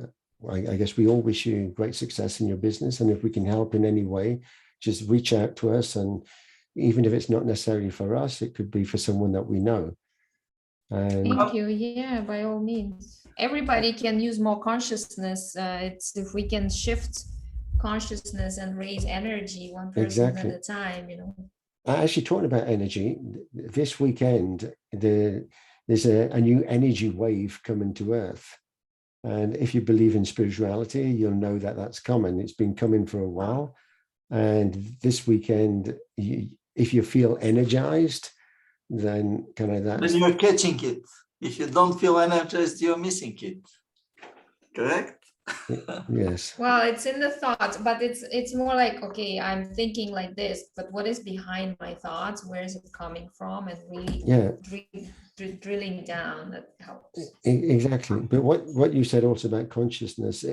I guess we all wish you great success in your business. And if we can help in any way, just reach out to us. And even if it's not necessarily for us, it could be for someone that we know. And thank you. Yeah, by all means. Everybody can use more consciousness. It's if we can shift consciousness and raise energy one person at a time, you know. Actually, talking about energy, this weekend, there's a new energy wave coming to Earth. And if you believe in spirituality, you'll know that that's coming. It's been coming for a while. And this weekend, if you feel energized, then kind of that. Then you're catching it. If you don't feel energized, you're missing it. Correct? Yes. Well, it's in the thoughts, but it's more like, okay, I'm thinking like this, but what is behind my thoughts? Where is it coming from? And really drilling down, that helps. Exactly. But what you said also about consciousness,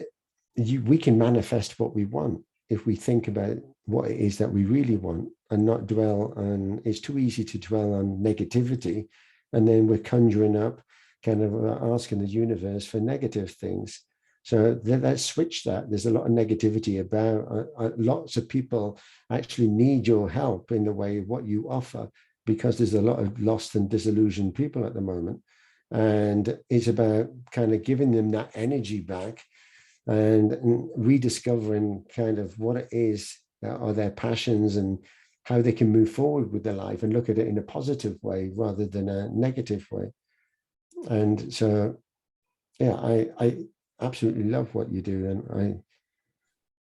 we can manifest what we want if we think about what it is that we really want and not dwell on. It's too easy to dwell on negativity, and then we're conjuring up, kind of asking the universe for negative things. So let's switch that. There's a lot of negativity about, lots of people actually need your help in the way what you offer, because there's a lot of lost and disillusioned people at the moment. And it's about kind of giving them that energy back and rediscovering kind of what it is that are their passions and how they can move forward with their life and look at it in a positive way rather than a negative way. And so, yeah, I absolutely love what you do. And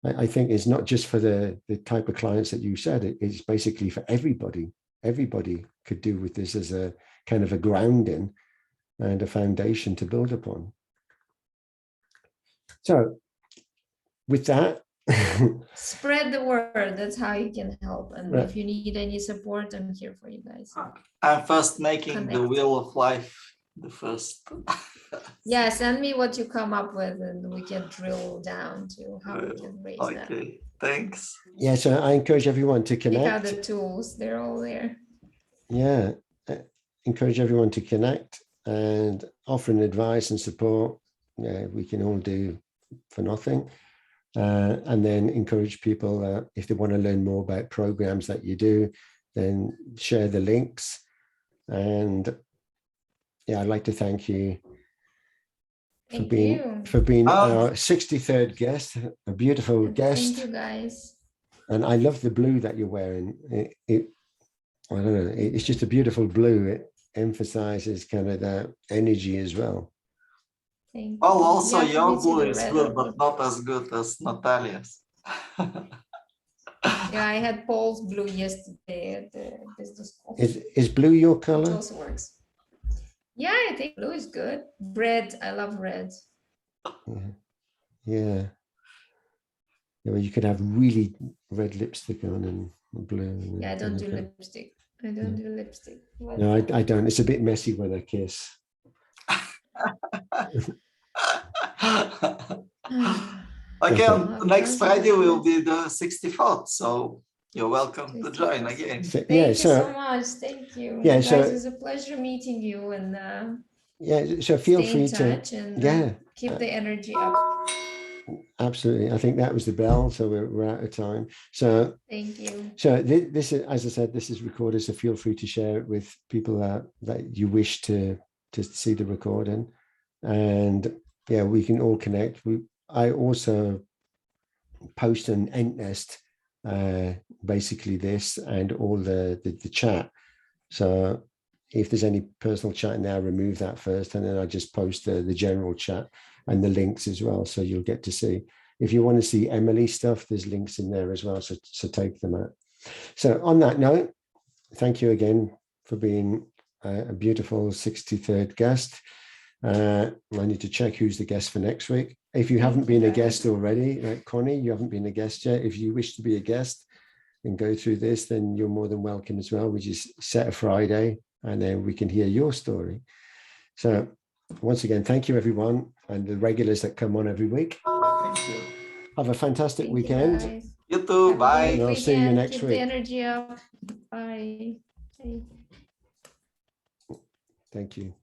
I think it's not just for the type of clients that you said, it's basically for everybody. Everybody could do with this as a kind of a grounding and a foundation to build upon. So with that, spread the word. That's how you can help. And right. If you need any support, I'm here for you guys. I'm first making Connect. the wheel of life. The first. Yeah, send me what you come up with, and we can drill down to how we can raise that. Okay, thanks. Yeah, so I encourage everyone to Pick out connect. the tools, they're all there. Yeah, encourage everyone to connect and offering advice and support. Yeah, we can all do for nothing. And then encourage people, if they want to learn more about programs that you do, then share the links. And yeah, I'd like to thank you for being our 63rd guest, a beautiful guest. Thank you, guys. And I love the blue that you're wearing. I don't know, it's just a beautiful blue. It emphasizes kind of that energy as well. Thank you. Well, also Yeah, your blue is red good, but not as good as Natalia's. Yeah, I had Paul's blue yesterday at the business school. Is blue your color? It also works. Yeah, I think blue is good. Red, I love red. Yeah. Well, you could have really red lipstick on and blue. Yeah, I don't do lipstick. I don't do lipstick. What? No, I don't. It's a bit messy when I kiss. Okay, next Friday will be the 64th, so you're welcome to join again. Thank you so much. Thank you. Yeah, guys, it was a pleasure meeting you, and yeah, so feel free to keep the energy up. Absolutely. I think that was the bell, so we're out of time. So thank you. So this is, as I said, this is recorded, so feel free to share it with people that you wish to see the recording. And yeah, we can all connect. I also post an end nest, basically this and all the chat. So if there's any personal chat in there, remove that first, and then I just post the general chat and the links as well, so you'll get to see. If you want to see Emily stuff, there's links in there as well, so take them out. So on that note, thank you again for being a beautiful 63rd guest. I need to check who's the guest for next week. If you haven't been a guest already, like Connie, you haven't been a guest yet. If you wish to be a guest and go through this, then you're more than welcome as well. We just set a Friday and then we can hear your story. So once again, thank you everyone and the regulars that come on every week. Thank you. Have a fantastic Thank weekend. You, guys. You too. Have a Bye. great And I'll see you weekend. next Keep week. the energy up. Bye. Bye. Thank you.